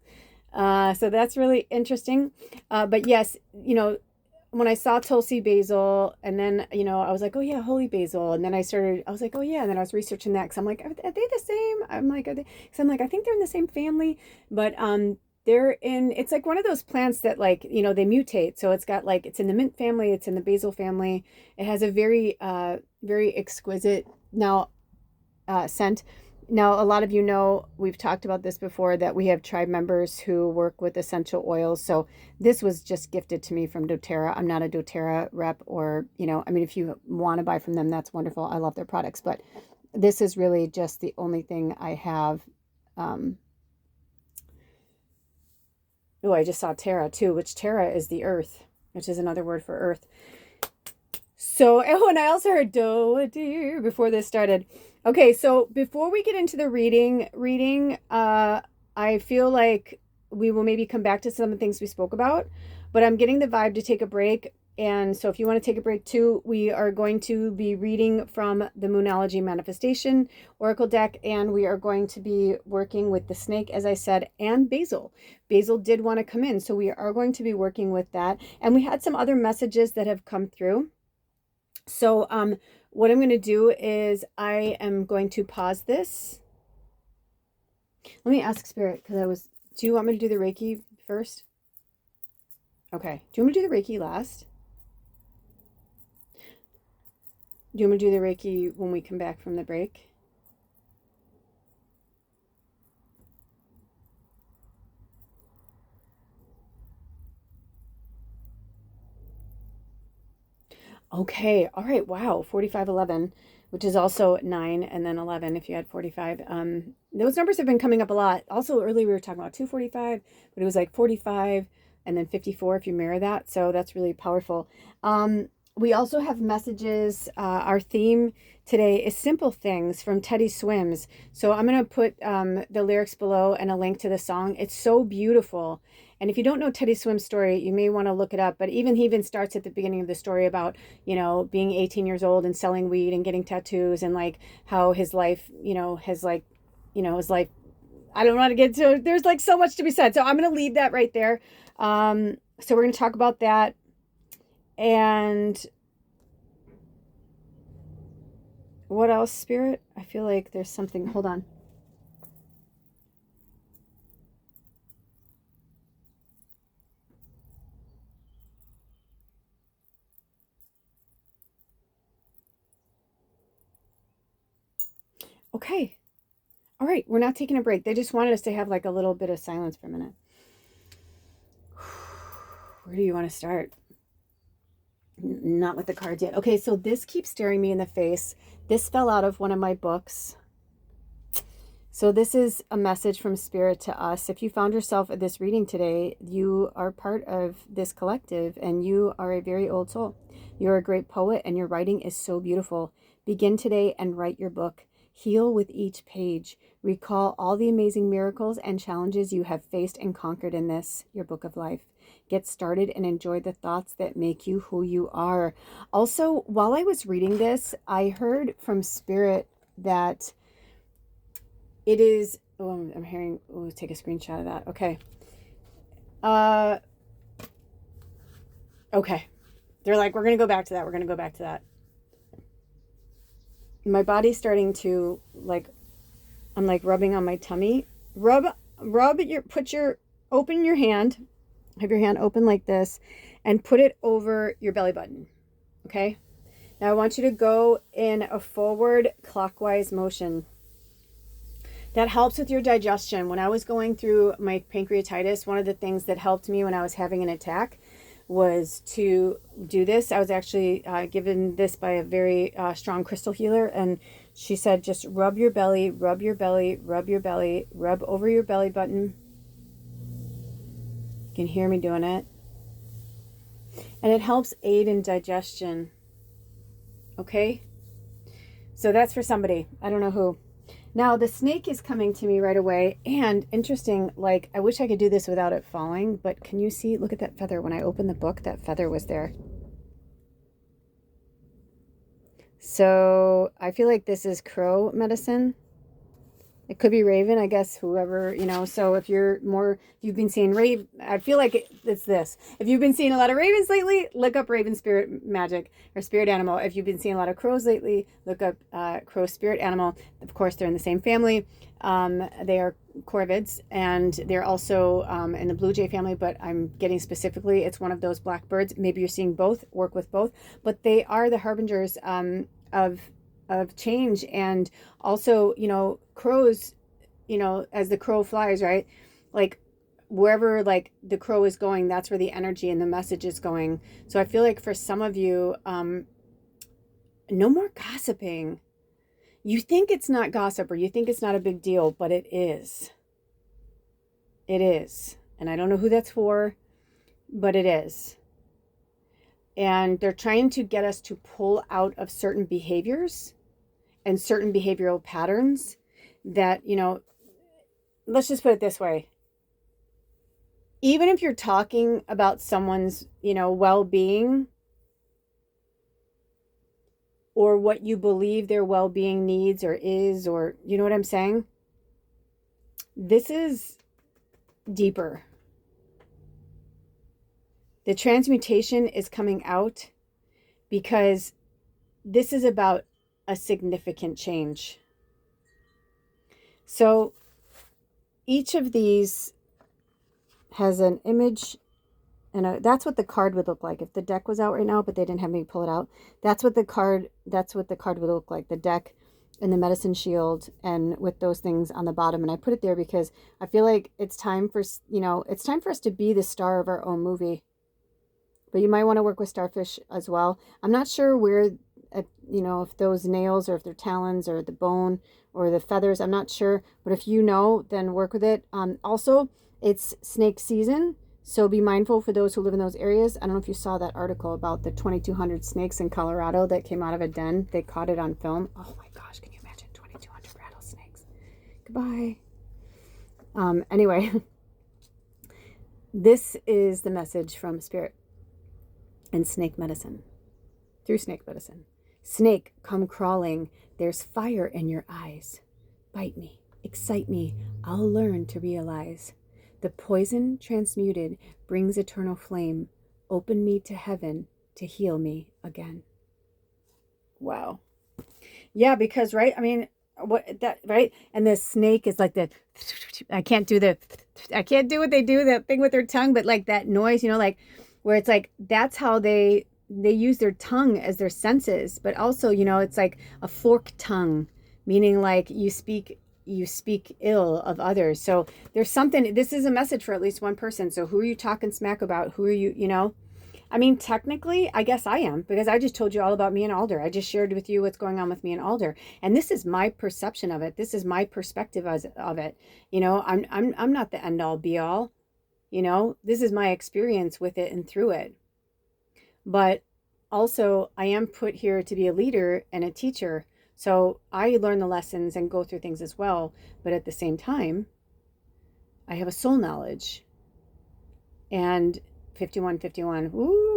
So that's really interesting. But yes, when I saw Tulsi Basil, and then, I was like, oh yeah, Holy Basil. And then I was like, oh yeah. And then I was researching that, because I'm like, are they the same? I'm like, because I'm like, I think they're in the same family, but it's like one of those plants that, like, they mutate. So it's got like, it's in the mint family, it's in the basil family. It has a very, very exquisite scent. Now, a lot of we've talked about this before, that we have tribe members who work with essential oils. So this was just gifted to me from doTERRA. I'm not a doTERRA rep, or, if you want to buy from them, that's wonderful. I love their products, but this is really just the only thing I have. I just saw Terra too, which Terra is the earth, which is another word for earth. So, and I also heard do dear before this started. Okay, so before we get into the reading, I feel like we will maybe come back to some of the things we spoke about, but I'm getting the vibe to take a break And so if you want to take a break too, we are going to be reading from the Moonology Manifestation Oracle deck, and we are going to be working with the snake, as I said, and Basil. Basil did want to come in, so we are going to be working with that. And we had some other messages that have come through. So what I'm going to do is I am going to pause this. Let me ask Spirit, because do you want me to do the Reiki first? Okay. Do you want me to do the Reiki last? Do you want me to do the Reiki when we come back from the break? Okay. All right. Wow. 4511, which is also 9 and then 11 if you had 45. Those numbers have been coming up a lot. Also, earlier we were talking about 245, but it was like 45 and then 54 if you mirror that. So that's really powerful. We also have messages. Our theme today is Simple Things from Teddy Swims. So I'm going to put the lyrics below and a link to the song. It's so beautiful. And if you don't know Teddy Swim's story, you may want to look it up. But he even starts at the beginning of the story about, being 18 years old and selling weed and getting tattoos, and like how his life, his life, I don't want to get to, there's like so much to be said. So I'm going to leave that right there. So we're going to talk about that. And what else, Spirit? I feel like there's something. Hold on. Okay. All right. We're not taking a break. They just wanted us to have like a little bit of silence for a minute. Where do you want to start? Not with the cards yet. Okay, so this keeps staring me in the face. This fell out of one of my books. So this is a message from Spirit to us. If you found yourself at this reading today, you are part of this collective and you are a very old soul. You're a great poet and your writing is so beautiful. Begin today and write your book. Heal with each page. Recall all the amazing miracles and challenges you have faced and conquered in this, your book of life. Get started and enjoy the thoughts that make you who you are. Also, while I was reading this, I heard from Spirit that it is, I'm hearing, take a screenshot of that. Okay. Okay. They're like, we're going to go back to that. We're going to go back to that. My body's starting to I'm like rubbing on my tummy. Open your hand. Have your hand open like this and put it over your belly button. Okay. Now I want you to go in a forward clockwise motion. That helps with your digestion. When I was going through my pancreatitis, one of the things that helped me when I was having an attack was to do this. I was actually given this by a very strong crystal healer, and she said, just rub your belly, rub your belly, rub your belly, rub over your belly button. You can hear me doing it. And it helps aid in digestion. Okay? So that's for somebody. I don't know who. Now, the snake is coming to me right away, and interesting, I wish I could do this without it falling, but can you see, look at that feather. When I opened the book, that feather was there. So I feel like this is crow medicine. It could be raven, I guess, whoever, so if you've been seeing I feel like it's this. If you've been seeing a lot of ravens lately, look up raven spirit magic or spirit animal. If you've been seeing a lot of crows lately, look up crow spirit animal. Of course, they're in the same family. They are corvids, and they're also in the blue jay family, but I'm getting specifically, it's one of those blackbirds. Maybe you're seeing both, work with both, but they are the harbingers of change. And also, crows, as the crow flies, right? Wherever the crow is going, that's where the energy and the message is going. So I feel like for some of you, no more gossiping. You think it's not gossip, or you think it's not a big deal, but it is. It is. And I don't know who that's for, but it is. And they're trying to get us to pull out of certain behaviors and certain behavioral patterns that, let's just put it this way. Even if you're talking about someone's, well-being, or what you believe their well-being needs or is, or you know what I'm saying? This is deeper. The transmutation is coming out because this is about a significant change. So each of these has an image, and that's what the card would look like if the deck was out right now, but they didn't have me pull it out. That's what the card would look like, the deck and the medicine shield, and with those things on the bottom. And I put it there because I feel like it's time for us to be the star of our own movie. But you might want to work with starfish as well. I'm not sure where, if those nails or if they're talons or the bone or the feathers, I'm not sure. But if you know, then work with it. Also, it's snake season, so be mindful for those who live in those areas. I don't know if you saw that article about the 2,200 snakes in Colorado that came out of a den. They caught it on film. Oh my gosh, can you imagine 2,200 rattlesnakes? Goodbye. Anyway, this is the message from Spirit and snake medicine, through snake medicine. Snake, come crawling. There's fire in your eyes. Bite me, excite me. I'll learn to realize. The poison transmuted brings eternal flame. Open me to heaven to heal me again. Wow. Yeah, because, right? I mean, right? And the snake is like I can't do what they do, that thing with their tongue, but like that noise, like where it's like, that's how they use their tongue as their senses. But also, it's like a forked tongue, meaning like you speak ill of others. So there's something, this is a message for at least one person. So who are you talking smack about? Who are you, I mean, technically, I guess I am, because I just told you all about me and Alder. I just shared with you what's going on with me and Alder. And this is my perception of it. This is my perspective of it. I'm not the end all be all. This is my experience with it and through it. But also, I am put here to be a leader and a teacher. So I learn the lessons and go through things as well. But at the same time, I have a soul knowledge. And 5151,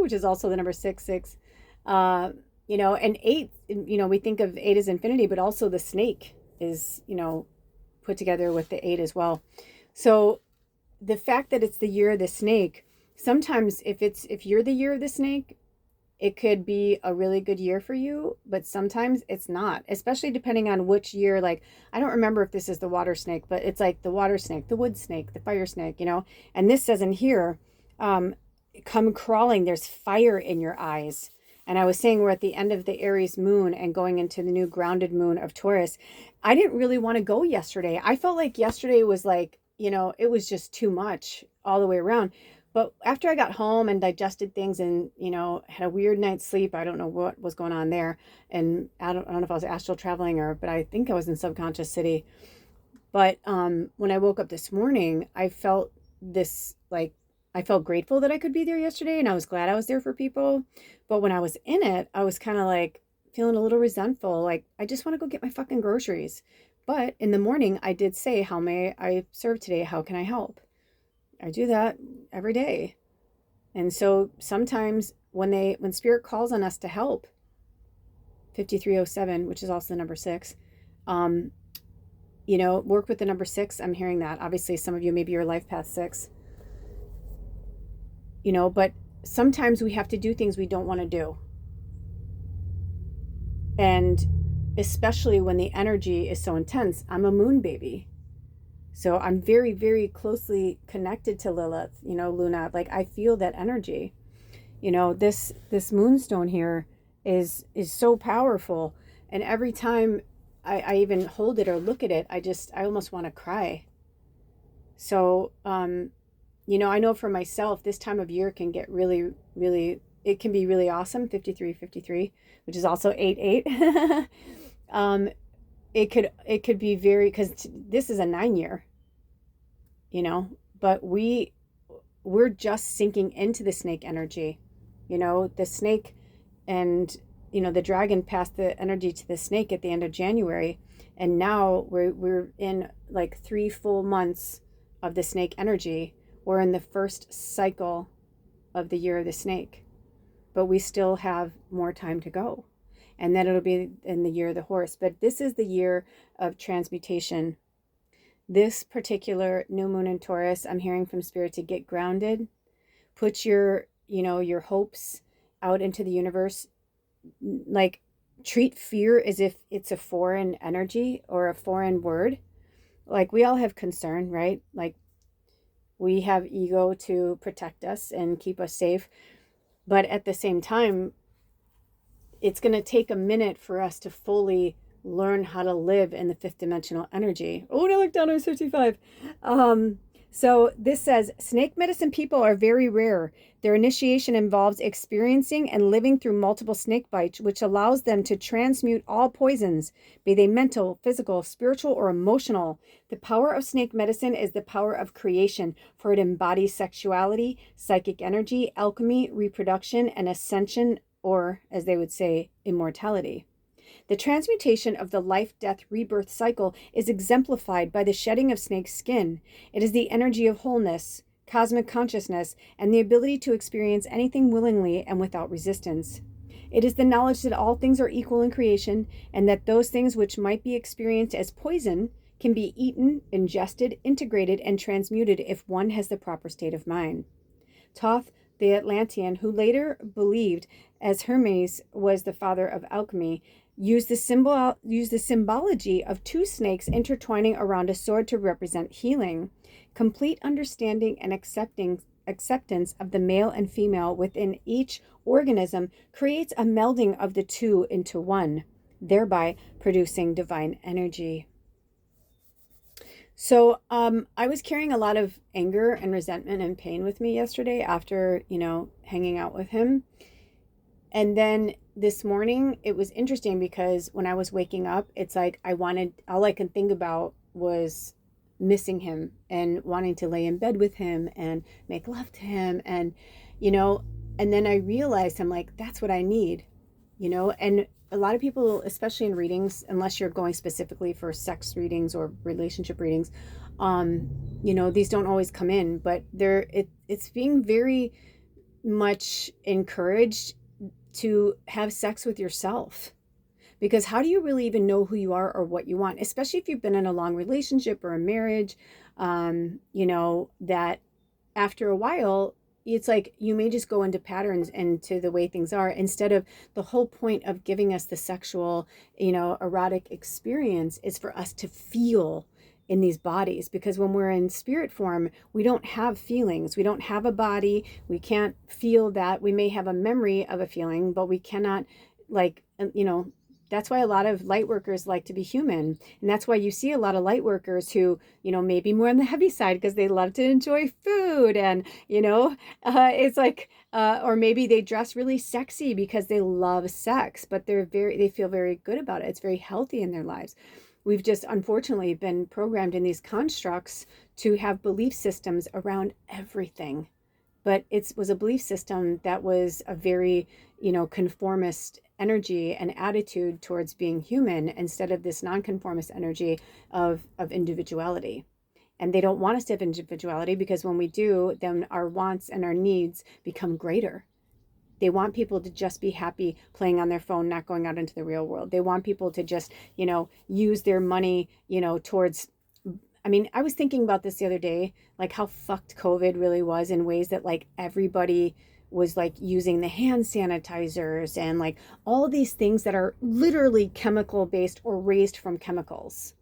which is also the number 66. And 8, we think of 8 as infinity, but also the snake is, put together with the 8 as well. So the fact that it's the year of the snake, sometimes if you're the year of the snake, it could be a really good year for you, but sometimes it's not, especially depending on which year. Like, I don't remember if this is the water snake, but it's like the water snake, the wood snake, the fire snake, and this says in here, come crawling, there's fire in your eyes. And I was saying we're at the end of the Aries moon and going into the new grounded moon of Taurus. I didn't really want to go yesterday. I felt like yesterday was like, it was just too much all the way around. But after I got home and digested things and, had a weird night's sleep, I don't know what was going on there. And I don't know if I was astral traveling but I think I was in subconscious city. But when I woke up this morning, I felt I felt grateful that I could be there yesterday, and I was glad I was there for people. But when I was in it, I was kind of like feeling a little resentful. Like, I just want to go get my fucking groceries. But in the morning, I did say, how may I serve today? How can I help? I do that every day. And so sometimes when Spirit calls on us to help, 5307, which is also the number 6, work with the number 6. I'm hearing that. Obviously, some of you, maybe your life path 6. But sometimes we have to do things we don't want to do. And especially when the energy is so intense. I'm a moon baby. So I'm very, very closely connected to Lilith, Luna. Like, I feel that energy. This moonstone here is so powerful. And every time I even hold it or look at it, I almost want to cry. So, I know for myself, this time of year can get really, really, it can be really awesome. 5353, which is also 88. It could be very, because this is a 9 year, but we're just sinking into the snake energy, the snake, and the dragon passed the energy to the snake at the end of January, and now we're in like 3 full months of the snake energy. We're in the first cycle of the year of the snake, but we still have more time to go. and then it'll be in the year of the horse. But this is the year of transmutation. This particular new moon in Taurus, I'm hearing from Spirit to get grounded, put your, your hopes out into the universe. Like, treat fear as if it's a foreign energy or a foreign word. Like, we all have concern, right? Like, we have ego to protect us and keep us safe. But at the same time, it's going to take a minute for us to fully learn how to live in the fifth dimensional energy. Oh, I looked down, I was 55. So this says, snake medicine people are very rare. Their initiation involves experiencing and living through multiple snake bites, which allows them to transmute all poisons, be they mental, physical, spiritual, or emotional. The power of snake medicine is the power of creation, for it embodies sexuality, psychic energy, alchemy, reproduction, and ascension, or, as they would say, immortality. The transmutation of the life-death rebirth cycle is exemplified by the shedding of snake's skin. It is the energy of wholeness, cosmic consciousness, and the ability to experience anything willingly and without resistance. It is the knowledge that all things are equal in creation, and that those things which might be experienced as poison can be eaten, ingested, integrated, and transmuted if one has the proper state of mind. Thoth, the Atlantean, who later believed as Hermes was the father of alchemy, used the symbology of two snakes intertwining around a sword to represent healing. Complete understanding and acceptance of the male and female within each organism creates a melding of the two into one, thereby producing divine energy. So I was carrying a lot of anger and resentment and pain with me yesterday after, hanging out with him. And then this morning, it was interesting because when I was waking up, it's like all I could think about was missing him and wanting to lay in bed with him and make love to him. And, and then I realized, I'm like, that's what I need, and a lot of people, especially in readings, unless you're going specifically for sex readings or relationship readings, these don't always come in, but it's being very much encouraged to have sex with yourself, because how do you really even know who you are or what you want, especially if you've been in a long relationship or a marriage, that after a while, it's like you may just go into patterns and to the way things are, instead of the whole point of giving us the sexual, erotic experience is for us to feel in these bodies, because when we're in spirit form, we don't have feelings. We don't have a body. We can't feel that. We may have a memory of a feeling, but we cannot, that's why a lot of light workers like to be human. And that's why you see a lot of light workers who, maybe more on the heavy side because they love to enjoy food and, it's like, or maybe they dress really sexy because they love sex, but they feel very good about it. It's very healthy in their lives. We've just unfortunately been programmed in these constructs to have belief systems around everything. But it was a belief system that was a very, conformist energy and attitude towards being human, instead of this nonconformist energy of individuality. And they don't want us to have individuality, because when we do, then our wants and our needs become greater. They want people to just be happy playing on their phone, not going out into the real world. They want people to just, use their money, towards, I was thinking about this the other day, like how fucked COVID really was, in ways that like everybody was like using the hand sanitizers and like all these things that are literally chemical based or raised from chemicals.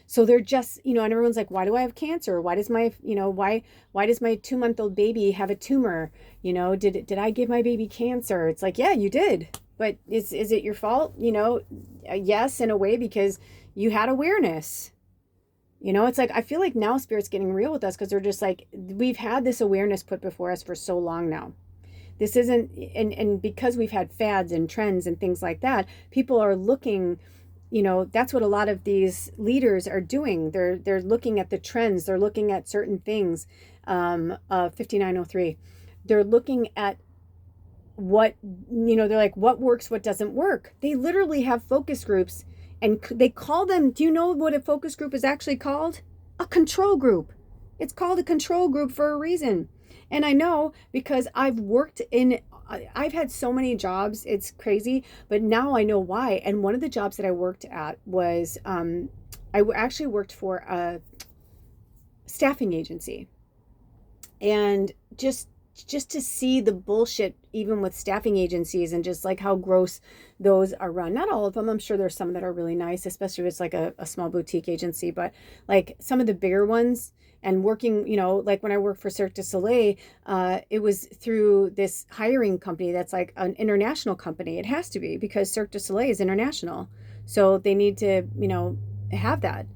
So they're just, and everyone's like, why do I have cancer? Why does my, why does my 2-month-old baby have a tumor? Did I give my baby cancer? It's like, yeah, you did. But is it your fault? Yes, in a way, because you had awareness. It's like, I feel like now Spirit's getting real with us, because they're just like, we've had this awareness put before us for so long now. This isn't, and because we've had fads and trends and things like that, people are looking, that's what a lot of these leaders are doing. They're looking at the trends. They're looking at certain things. 5903. They're looking at what, they're like, what works, what doesn't work. They literally have focus groups, and they call them, do you know what a focus group is actually called? A control group. It's called a control group for a reason. And I know because I've worked in I've had so many jobs, it's crazy, but now I know why. And one of the jobs that I worked at was, actually worked for a staffing agency. And just to see the bullshit even with staffing agencies, and just like how gross those are run. Not all of them, I'm sure there's some that are really nice, especially if it's like a small boutique agency, but like some of the bigger ones. And working, like when I worked for Cirque du Soleil, it was through this hiring company that's like an international company. It has to be, because Cirque du Soleil is international, so they need to have that.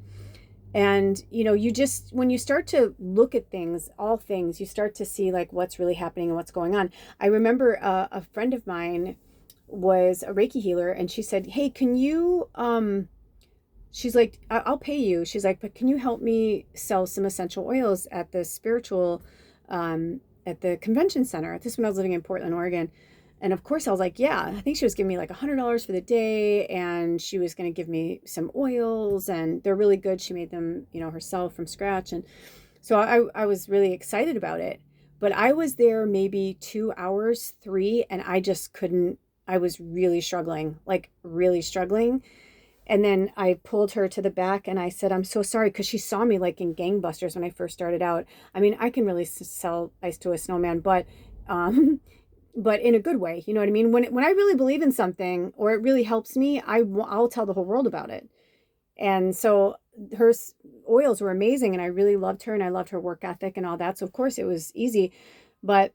And you just, when you start to look at things, all things, you start to see like what's really happening and what's going on. I remember a friend of mine was a Reiki healer, and she said, hey, can you she's like, I'll pay you. She's like, but can you help me sell some essential oils at the spiritual at the convention center? This is when I was living in Portland, Oregon. And of course I was like, yeah. I think she was giving me like $100 for the day, and she was going to give me some oils, and they're really good. She made them, herself from scratch. And so I was really excited about it. But I was there maybe 2 hours, 3, and I just couldn't. I was really struggling, like really struggling. And then I pulled her to the back and I said, I'm so sorry, because she saw me like in gangbusters when I first started out. I mean, I can really sell ice to a snowman, um, but in a good way. You know what I mean? When I really believe in something, or it really helps me, I'll tell the whole world about it. And so her oils were amazing, and I really loved her, and I loved her work ethic and all that. So of course it was easy. But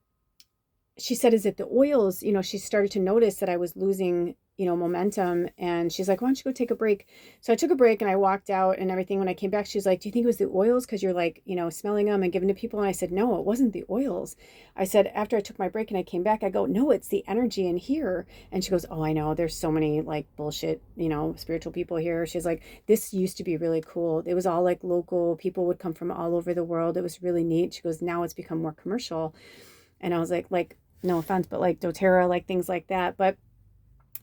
she said, is it the oils? She started to notice that I was losing, momentum. And she's like, why don't you go take a break? So I took a break and I walked out and everything. When I came back, she's like, do you think it was the oils? Because you're like, smelling them and giving to people. And I said, no, it wasn't the oils. I said, after I took my break and I came back, I go, no, it's the energy in here. And she goes, oh, I know. There's so many like bullshit, spiritual people here. She's like, this used to be really cool. It was all like local. People would come from all over the world. It was really neat. She goes, now it's become more commercial. And I was like, no offense, but like doTERRA, like things like that. But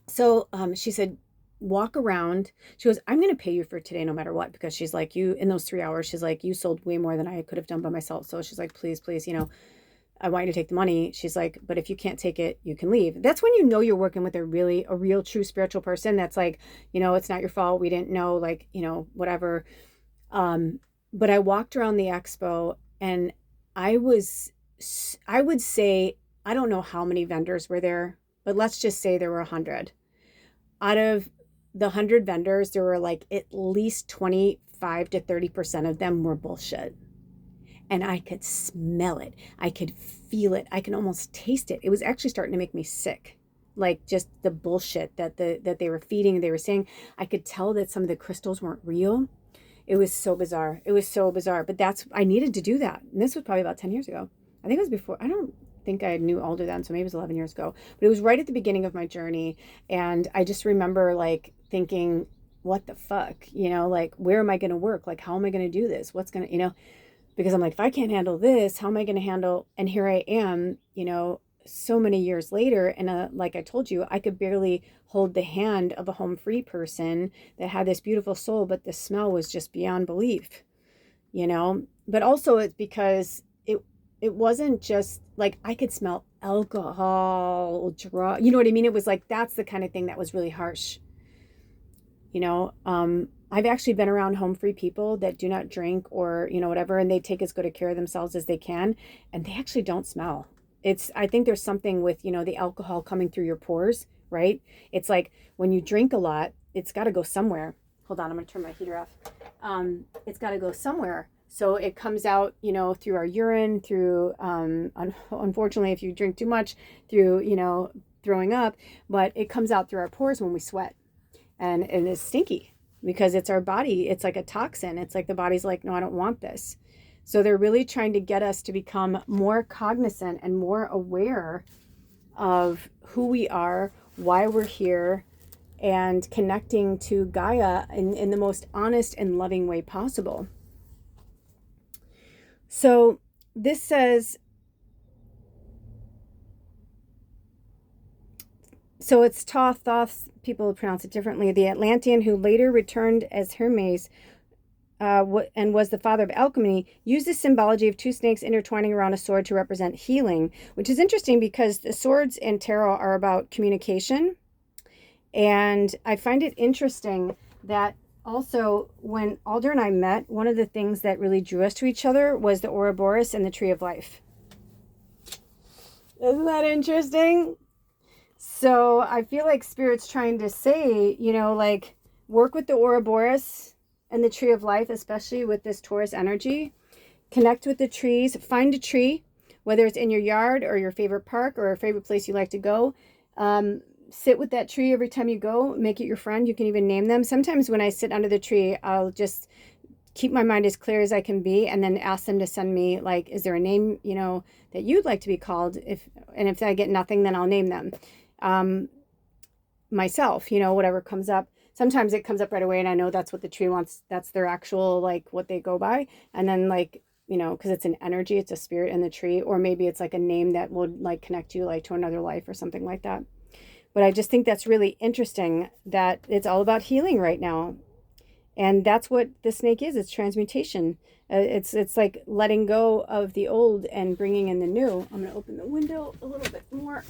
so she said, walk around. She goes, I'm going to pay you for today no matter what, because she's like, you, in those 3 hours, she's like, you sold way more than I could have done by myself. So she's like, please, I want you to take the money. She's like, but if you can't take it, you can leave. That's when you're working with a real, true spiritual person that's like, it's not your fault. We didn't know, like, whatever. But I walked around the expo, and I would say, I don't know how many vendors were there, but let's just say there were 100. Out of the 100 vendors, there were like at least 25 to 30% of them were bullshit. And I could smell it. I could feel it. I can almost taste it. It was actually starting to make me sick. Like just the bullshit that they were feeding. They were saying, I could tell that some of the crystals weren't real. It was so bizarre. But I needed to do that. And this was probably about 10 years ago. I think it was before. I don't think I knew older then, so maybe it was 11 years ago. But it was right at the beginning of my journey. And I just remember like thinking, what the fuck? Like, where am I going to work? Like, how am I going to do this? What's going to, because I'm like, if I can't handle this, how am I going to handle? And here I am, so many years later. And like I told you, I could barely hold the hand of a home free person that had this beautiful soul, but the smell was just beyond belief, But also it's because it wasn't just like I could smell alcohol, drug, you know what I mean? It was like, that's the kind of thing that was really harsh. I've actually been around home free people that do not drink or, whatever, and they take as good a care of themselves as they can. And they actually don't smell. I think there's something with, the alcohol coming through your pores, right? It's like when you drink a lot, it's got to go somewhere. Hold on, I'm going to turn my heater off. It's got to go somewhere. So it comes out, through our urine, through, unfortunately, if you drink too much, through, throwing up, but it comes out through our pores when we sweat. And it's stinky because it's our body. It's like a toxin. It's like the body's like, no, I don't want this. So they're really trying to get us to become more cognizant and more aware of who we are, why we're here, and connecting to Gaia in the most honest and loving way possible. So this says, so it's Thoth, people pronounce it differently. The Atlantean who later returned as Hermes and was the father of alchemy, used the symbology of two snakes intertwining around a sword to represent healing, which is interesting because the swords in tarot are about communication. And I find it interesting that also when Alder and I met, one of the things that really drew us to each other was the Ouroboros and the Tree of Life. Isn't that interesting? So I feel like Spirit's trying to say, like, work with the Ouroboros and the Tree of Life, especially with this Taurus energy. Connect with the trees. Find a tree, whether it's in your yard or your favorite park or a favorite place you like to go. Sit with that tree every time you go. Make it your friend. You can even name them. Sometimes when I sit under the tree, I'll just keep my mind as clear as I can be and then ask them to send me, like, is there a name, that you'd like to be called? If I get nothing, then I'll name them myself, whatever comes up. Sometimes it comes up right away and I know that's what the tree wants. That's their actual, like, what they go by. And then, like, because it's an energy, it's a spirit in the tree, or maybe it's like a name that would, like, connect you, like, to another life or something like that. But I just think that's really interesting that it's all about healing right now. And that's what the snake is. It's transmutation. It's like letting go of the old and bringing in the new. I'm going to open the window a little bit more.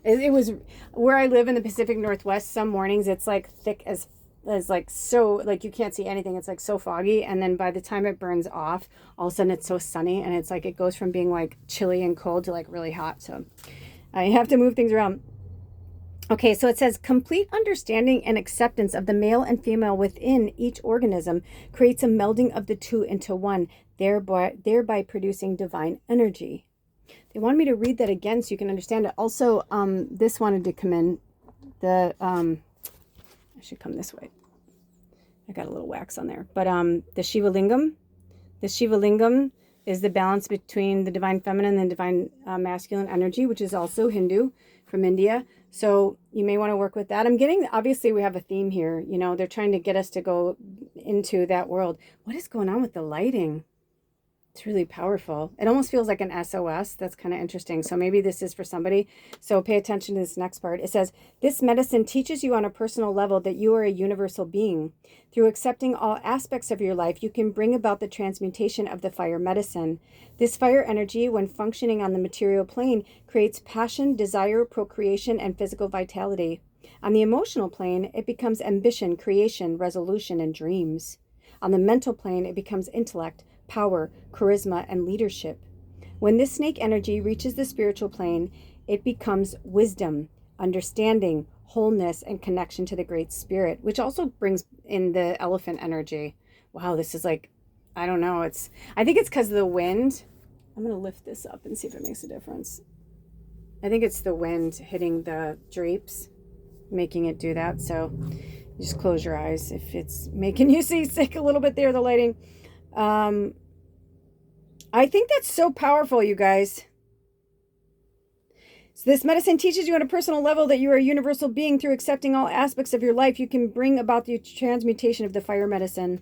It was where I live in the Pacific Northwest. Some mornings it's like thick as like, so, like, you can't see anything. It's like so foggy. And then by the time it burns off, all of a sudden it's so sunny. And it's like it goes from being like chilly and cold to like really hot. So I have to move things around. Okay, so it says complete understanding and acceptance of the male and female within each organism creates a melding of the two into one, thereby producing divine energy. They wanted me to read that again so you can understand it. Also, this wanted to come in. I should come this way. I got a little wax on there. But the Shiva Lingam is the balance between the divine feminine and the divine masculine energy, which is also Hindu from India. So you may want to work with that. I'm getting, obviously we have a theme here. They're trying to get us to go into that world. What is going on with the lighting? It's really powerful. It almost feels like an SOS. That's kind of interesting. So maybe this is for somebody. So pay attention to this next part. It says, this medicine teaches you on a personal level that you are a universal being. Through accepting all aspects of your life, you can bring about the transmutation of the fire medicine. This fire energy, when functioning on the material plane, creates passion, desire, procreation, and physical vitality. On the emotional plane, it becomes ambition, creation, resolution, and dreams. On the mental plane, it becomes intellect, power, charisma, and leadership. When this snake energy reaches the spiritual plane, it becomes wisdom, understanding, wholeness, and connection to the Great Spirit, which also brings in the elephant energy. Wow, this is like, I don't know. I think it's because of the wind. I'm going to lift this up and see if it makes a difference. I think it's the wind hitting the drapes, making it do that. So just close your eyes if it's making you see sick a little bit there, the lighting. I think that's so powerful, you guys. So this medicine teaches you on a personal level that you are a universal being. Through accepting all aspects of your life, you can bring about the transmutation of the fire medicine.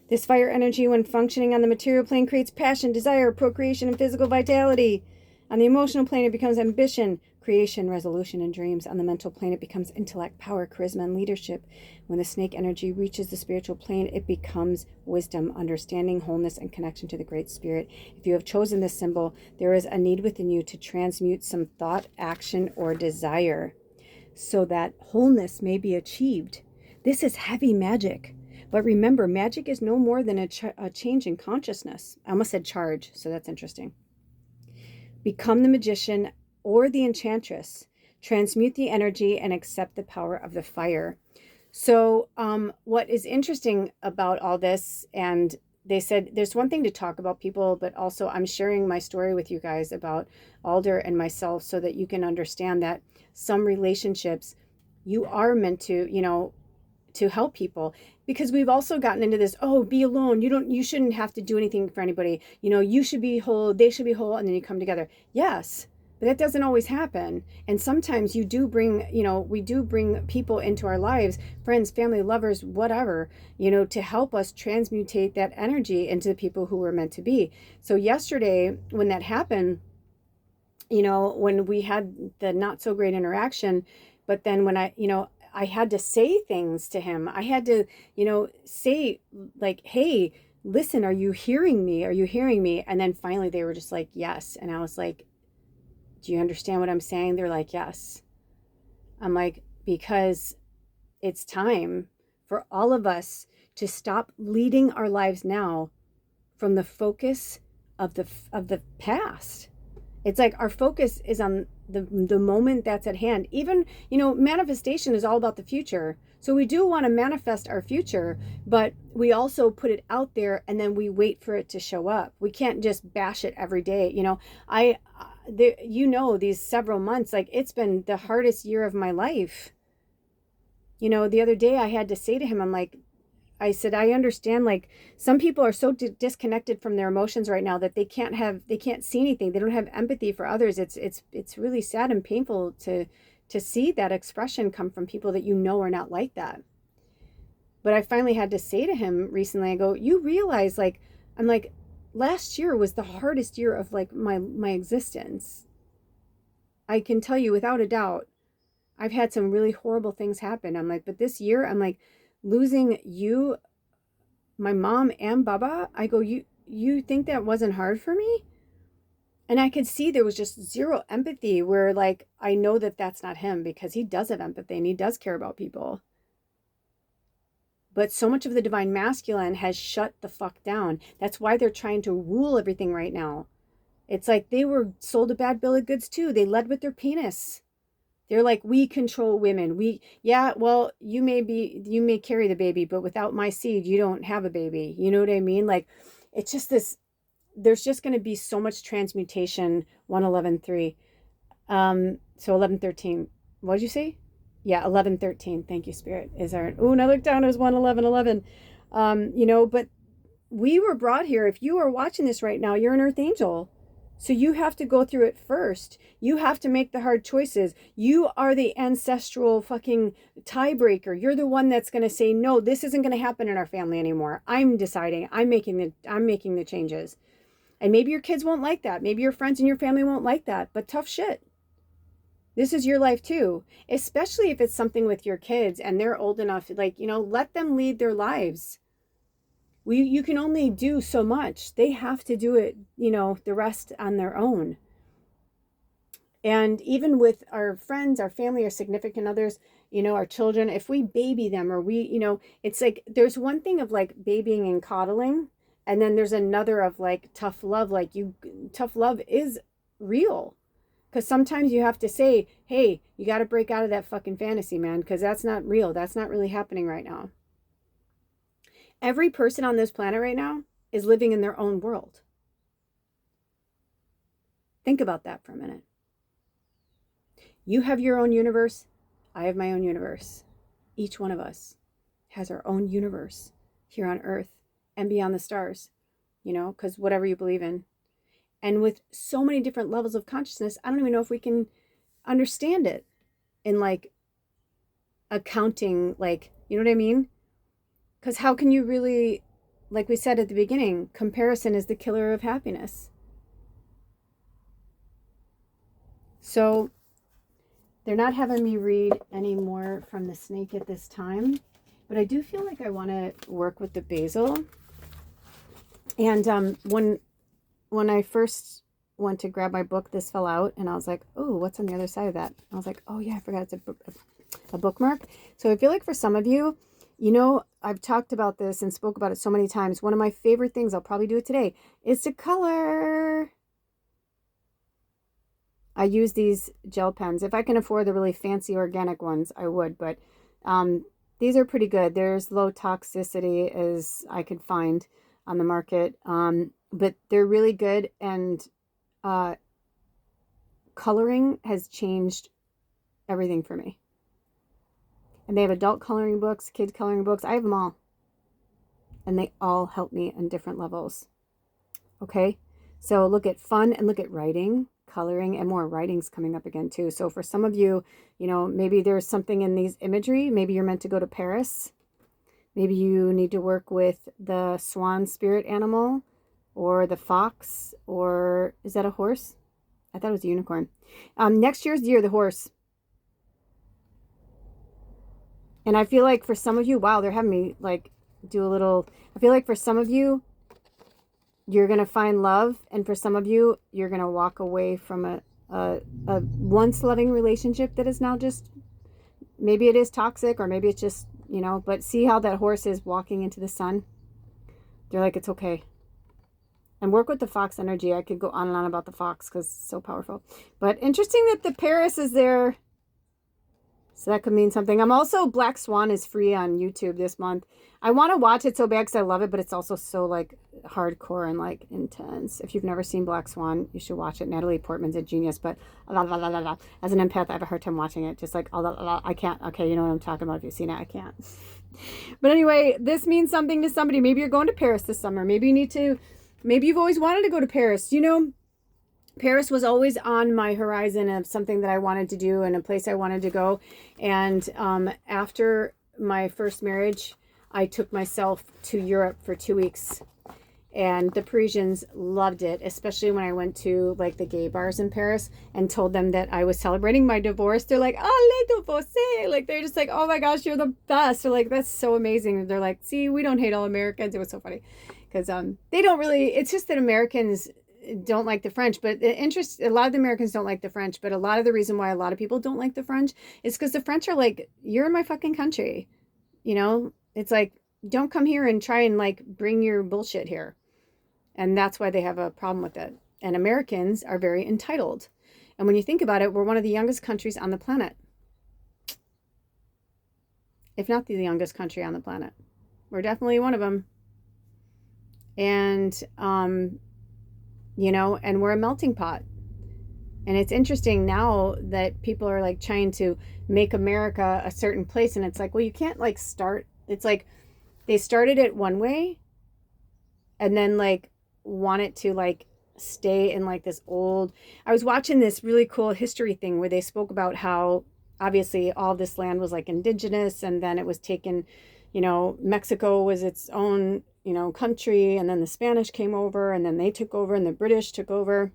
This fire energy, when functioning on the material plane, creates passion, desire, procreation, and physical vitality. On the emotional plane, it becomes ambition, creation, resolution, and dreams. On the mental plane, it becomes intellect, power, charisma, and leadership. When the snake energy reaches the spiritual plane, it becomes wisdom, understanding, wholeness, and connection to the Great Spirit. If you have chosen this symbol, there is a need within you to transmute some thought, action, or desire so that wholeness may be achieved. This is heavy magic. But remember, magic is no more than a change in consciousness. I almost said charge, so that's interesting. Become the magician or the enchantress. Transmute the energy and accept the power of the fire. So what is interesting about all this, and they said there's one thing to talk about people, but also I'm sharing my story with you guys about Alder and myself so that you can understand that some relationships you are meant to, to help people, because we've also gotten into this, be alone. You shouldn't have to do anything for anybody. You should be whole, they should be whole, and then you come together. Yes, but that doesn't always happen. And sometimes we do bring people into our lives, friends, family, lovers, whatever, to help us transmutate that energy into the people who we're meant to be. So yesterday when that happened, when we had the not so great interaction, but then when I had to say things to him. I had to, say like, hey, listen, are you hearing me? Are you hearing me? And then finally they were just like, yes. And I was like, do you understand what I'm saying? They're like, yes. I'm like, because it's time for all of us to stop leading our lives now from the focus of the past. It's like our focus is on the moment that's at hand. Even, manifestation is all about the future. So we do want to manifest our future, but we also put it out there and then we wait for it to show up. We can't just bash it every day. These several months, like it's been the hardest year of my life. The other day I had to say to him, I said, I understand, like some people are so disconnected from their emotions right now that they can't see anything. They don't have empathy for others. It's really sad and painful to see that expression come from people that are not like that. But I finally had to say to him recently, I go, you realize, like, I'm like, last year was the hardest year of like my existence. I can tell you without a doubt, I've had some really horrible things happen. I'm like, but this year, I'm like, losing you, my mom and Baba, I go, you think that wasn't hard for me? And I could see there was just zero empathy, where like, I know that that's not him, because he does have empathy and he does care about people. But so much of the divine masculine has shut the fuck down. That's why they're trying to rule everything right now. It's like they were sold a bad bill of goods too. They led with their penis. They're like, we control women. You may carry the baby, but without my seed, you don't have a baby. You know what I mean? Like, it's just this, there's just going to be so much transmutation. 111.3. So 11.13. What did you say? Yeah, 11.13. Thank you, Spirit. Is our, and I looked down, it was 111.11. But we were brought here. If you are watching this right now, you're an earth angel. So you have to go through it first. You have to make the hard choices. You are the ancestral fucking tiebreaker. You're the one that's going to say, no, this isn't going to happen in our family anymore. I'm deciding. I'm making the changes. And maybe your kids won't like that. Maybe your friends and your family won't like that. But tough shit. This is your life too. Especially if it's something with your kids and they're old enough, like, let them lead their lives. You can only do so much. They have to do it, the rest on their own. And even with our friends, our family, our significant others, our children, if we baby them, or it's like, there's one thing of like babying and coddling. And then there's another of like tough love. Like tough love is real. Because sometimes you have to say, hey, you got to break out of that fucking fantasy, man. Because that's not real. That's not really happening right now. Every person on this planet right now is living in their own world. Think about that for a minute. You have your own universe. I have my own universe. Each one of us has our own universe here on Earth and beyond the stars, because whatever you believe in. And with so many different levels of consciousness, I don't even know if we can understand it in like accounting, like, you know what I mean? Because how can you really, like we said at the beginning, comparison is the killer of happiness. So they're not having me read any more from the snake at this time, but I do feel like I want to work with the basil. And when I first went to grab my book, this fell out, and I was like, oh, what's on the other side of that? I was like, oh yeah, I forgot it's a bookmark. So I feel like for some of you, I've talked about this and spoke about it so many times. One of my favorite things, I'll probably do it today, is to color. I use these gel pens. If I can afford the really fancy organic ones, I would. But these are pretty good. There's low toxicity as I could find on the market. But they're really good. And coloring has changed everything for me. And they have adult coloring books, kid coloring books. I have them all. And they all help me on different levels. Okay? So look at fun and look at writing, coloring, and more writing's coming up again too. So for some of you, maybe there's something in these imagery. Maybe you're meant to go to Paris. Maybe you need to work with the swan spirit animal or the fox, or is that a horse? I thought it was a unicorn. Next year's the year of the horse. And I feel like for some of you, wow, they're having me like do a little, I feel like for some of you, you're going to find love. And for some of you, you're going to walk away from a once loving relationship that is now just, maybe it is toxic, or maybe it's just, you know, but see how that horse is walking into the sun? They're like, it's okay. And work with the fox energy. I could go on and on about the fox because it's so powerful. But interesting that the Paris is there. So that could mean something. I'm also, Black Swan is free on YouTube this month. I want to watch it so bad because I love it, but it's also so like hardcore and like intense. If you've never seen Black Swan, you should watch it. Natalie Portman's a genius, but as an empath, I have a hard time watching it. Just like, I can't. Okay, you know what I'm talking about. If you've seen it, I can't. But anyway, this means something to somebody. Maybe you're going to Paris this summer. Maybe you need to, maybe you've always wanted to go to Paris. You know, Paris was always on my horizon of something that I wanted to do and a place I wanted to go. And after my first marriage, I took myself to Europe for 2 weeks. And the Parisians loved it, especially when I went to like the gay bars in Paris and told them that I was celebrating my divorce. They're like, oh, les divorcés. Like, they're just like, oh my gosh, you're the best. They're like, that's so amazing. They're like, see, we don't hate all Americans. It was so funny because they don't really, it's just that Americans don't like the French, but a lot of the Americans don't like the French, but a lot of the reason why a lot of people don't like the French is because the French are like, you're in my fucking country. You know, it's like, don't come here and try and like bring your bullshit here. And that's why they have a problem with it. And Americans are very entitled. And when you think about it, we're one of the youngest countries on the planet. If not the youngest country on the planet. We're definitely one of them. And, you know, and we're a melting pot. And it's interesting now that people are like trying to make America a certain place. And it's like, well, you can't like start. It's like they started it one way and then like want it to like stay in like this old. I was watching this really cool history thing where they spoke about how obviously all this land was like indigenous and then it was taken, you know, Mexico was its own, you know, country, and then the Spanish came over and then they took over and the British took over.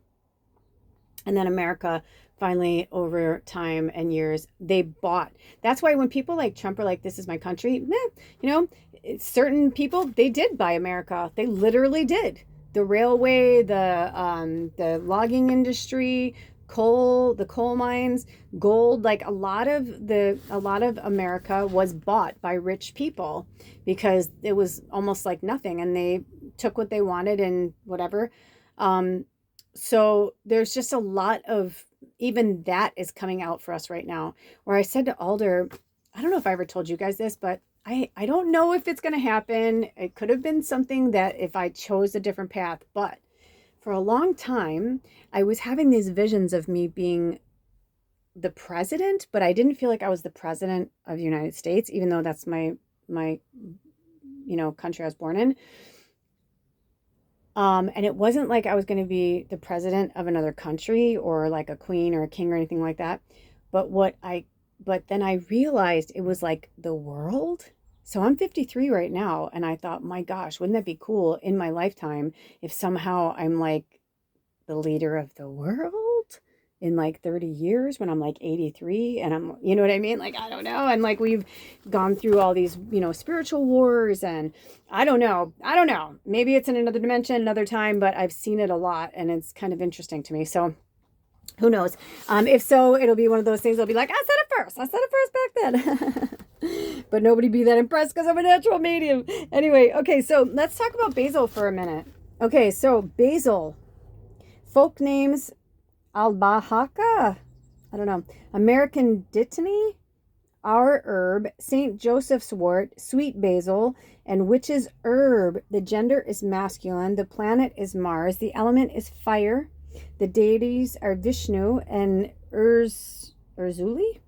And then America finally, over time and years, they bought. That's why when people like Trump are like, this is my country, you know, certain people, they did buy America. They literally did. The railway, the logging industry, the coal mines, gold, like a lot of America was bought by rich people because it was almost like nothing and they took what they wanted and whatever. So there's just a lot of, even that is coming out for us right now, where I said to Alder, I don't know if I ever told you guys this, but I don't know if it's going to happen. It could have been something that if I chose a different path, but for a long time, I was having these visions of me being the president, but I didn't feel like I was the president of the United States, even though that's my, you know, country I was born in. And it wasn't like I was going to be the president of another country or like a queen or a king or anything like that. But then I realized it was like the world. So I'm 53 right now. And I thought, my gosh, wouldn't that be cool in my lifetime if somehow I'm like the leader of the world in like 30 years when I'm like 83 and I'm, you know what I mean? Like, I don't know. And like, we've gone through all these, you know, spiritual wars and I don't know. Maybe it's in another dimension, another time, but I've seen it a lot and it's kind of interesting to me. So who knows? If so, it'll be one of those things. I'll be like, I said it first back then. But nobody be that impressed because I'm a natural medium. Anyway, okay, so let's talk about basil for a minute. Okay, so basil, folk names, albahaca, I don't know, American dittany, our herb, St. Joseph's wort, sweet basil, and witch's herb. The gender is masculine. The planet is Mars. The element is fire. The deities are Vishnu and Urzuli.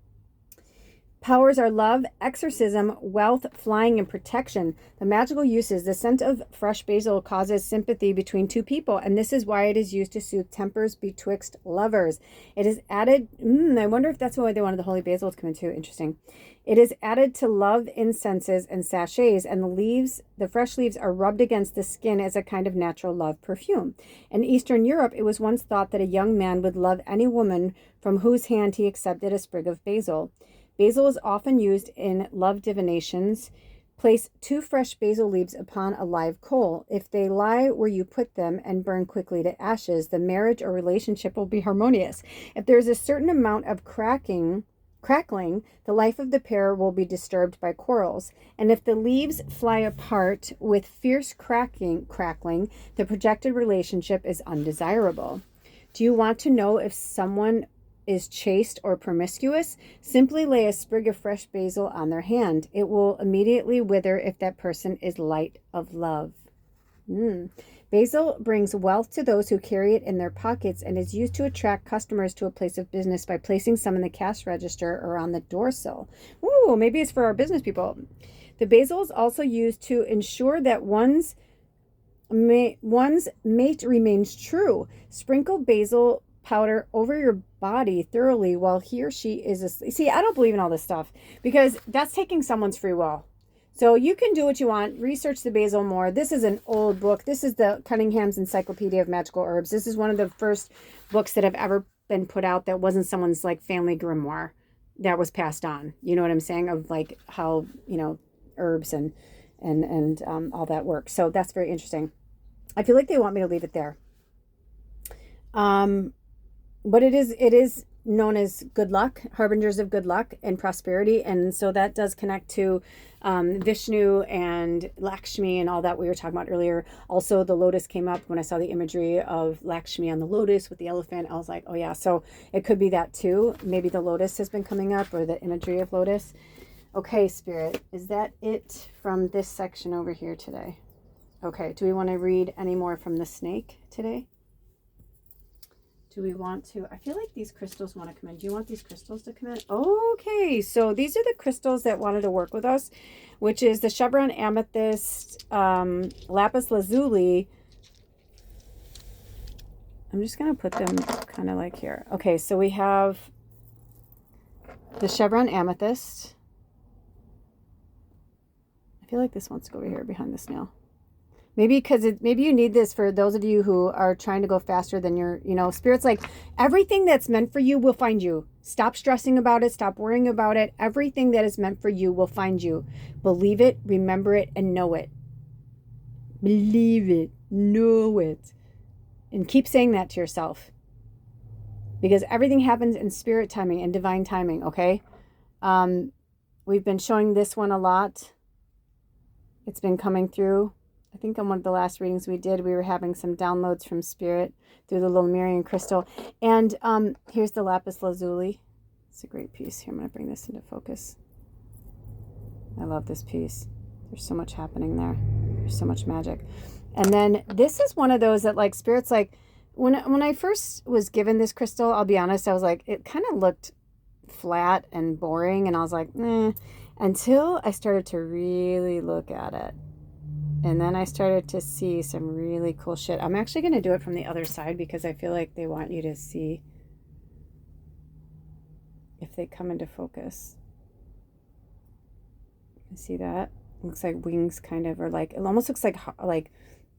Powers are love, exorcism, wealth, flying, and protection. The magical uses. The scent of fresh basil causes sympathy between two people, and this is why it is used to soothe tempers betwixt lovers. It is added, I wonder if that's why they wanted the holy basil to come in too. Interesting. It is added to love incenses and sachets, and the fresh leaves are rubbed against the skin as a kind of natural love perfume. In Eastern Europe, it was once thought that a young man would love any woman from whose hand he accepted a sprig of basil. Basil is often used in love divinations. Place 2 fresh basil leaves upon a live coal. If they lie where you put them and burn quickly to ashes, the marriage or relationship will be harmonious. If there is a certain amount of crackling, the life of the pair will be disturbed by quarrels. And if the leaves fly apart with fierce crackling, the projected relationship is undesirable. Do you want to know if someone is chaste or promiscuous? Simply lay a sprig of fresh basil on their hand. It will immediately wither if that person is light of love. Basil brings wealth to those who carry it in their pockets and is used to attract customers to a place of business by placing some in the cash register or on the doorsill. Ooh, maybe it's for our business people. The basil is also used to ensure that one's mate remains true. Sprinkle basil powder over your body thoroughly while he or she is asleep. See, I don't believe in all this stuff because that's taking someone's free will. So you can do what you want. Research the basil more. This is an old book. This is the Cunningham's Encyclopedia of Magical Herbs. This is one of the first books that have ever been put out that wasn't someone's like family grimoire that was passed on. You know what I'm saying? Of like how, herbs and all that works. So that's very interesting. I feel like they want me to leave it there. But it is known as good luck, harbingers of good luck and prosperity. And so that does connect to Vishnu and Lakshmi and all that we were talking about earlier. Also, the lotus came up when I saw the imagery of Lakshmi on the lotus with the elephant. I was like, oh yeah, so it could be that too. Maybe the lotus has been coming up or the imagery of lotus. Okay, Spirit, is that it from this section over here today? Okay, do we want to read any more from the snake today? Do we want to? I feel like these crystals want to come in. Do you want these crystals to come in? Okay, so these are the crystals that wanted to work with us, which is the chevron amethyst, lapis lazuli. I'm just going to put them kind of like here. Okay, so we have the chevron amethyst. I feel like this wants to go over here behind the snail. Maybe because maybe you need this for those of you who are trying to go faster than your, Spirit's like, everything that's meant for you will find you. Stop stressing about it. Stop worrying about it. Everything that is meant for you will find you. Believe it, remember it, and know it. Believe it, know it. And keep saying that to yourself. Because everything happens in spirit timing and divine timing, okay? We've been showing this one a lot. It's been coming through. I think on one of the last readings we did, we were having some downloads from Spirit through the Lemurian crystal. And here's the lapis lazuli. It's a great piece. Here, I'm going to bring this into focus. I love this piece. There's so much happening there. There's so much magic. And then this is one of those that like Spirit's like, when I first was given this crystal, I'll be honest, I was like, it kind of looked flat and boring. And I was like, until I started to really look at it. And then I started to see some really cool shit. I'm actually going to do it from the other side because I feel like they want you to see if they come into focus. You see that? It looks like wings kind of, or like, it almost looks like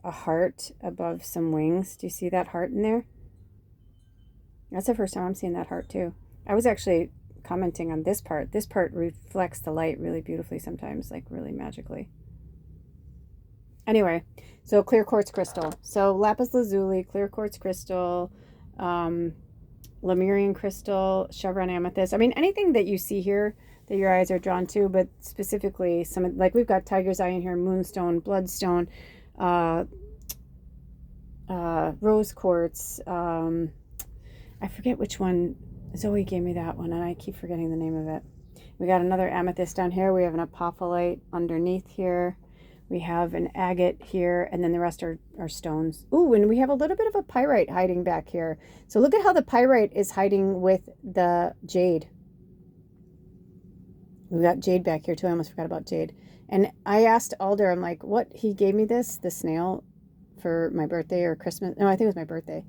a heart above some wings. Do you see that heart in there? That's the first time I'm seeing that heart too. I was actually commenting on this part. This part reflects the light really beautifully sometimes, like really magically. Anyway, so clear quartz crystal. So lapis lazuli, clear quartz crystal, Lemurian crystal, chevron amethyst. I mean, anything that you see here that your eyes are drawn to, but specifically some, like we've got tiger's eye in here, moonstone, bloodstone, rose quartz. I forget which one. Zoe gave me that one, and I keep forgetting the name of it. We got another amethyst down here. We have an apophyllite underneath here. We have an agate here, and then the rest are stones. Ooh, and we have a little bit of a pyrite hiding back here. So look at how the pyrite is hiding with the jade. We've got jade back here too. I almost forgot about jade. And I asked Alder, I'm like, what? He gave me the snail for my birthday or Christmas. No, I think it was my birthday.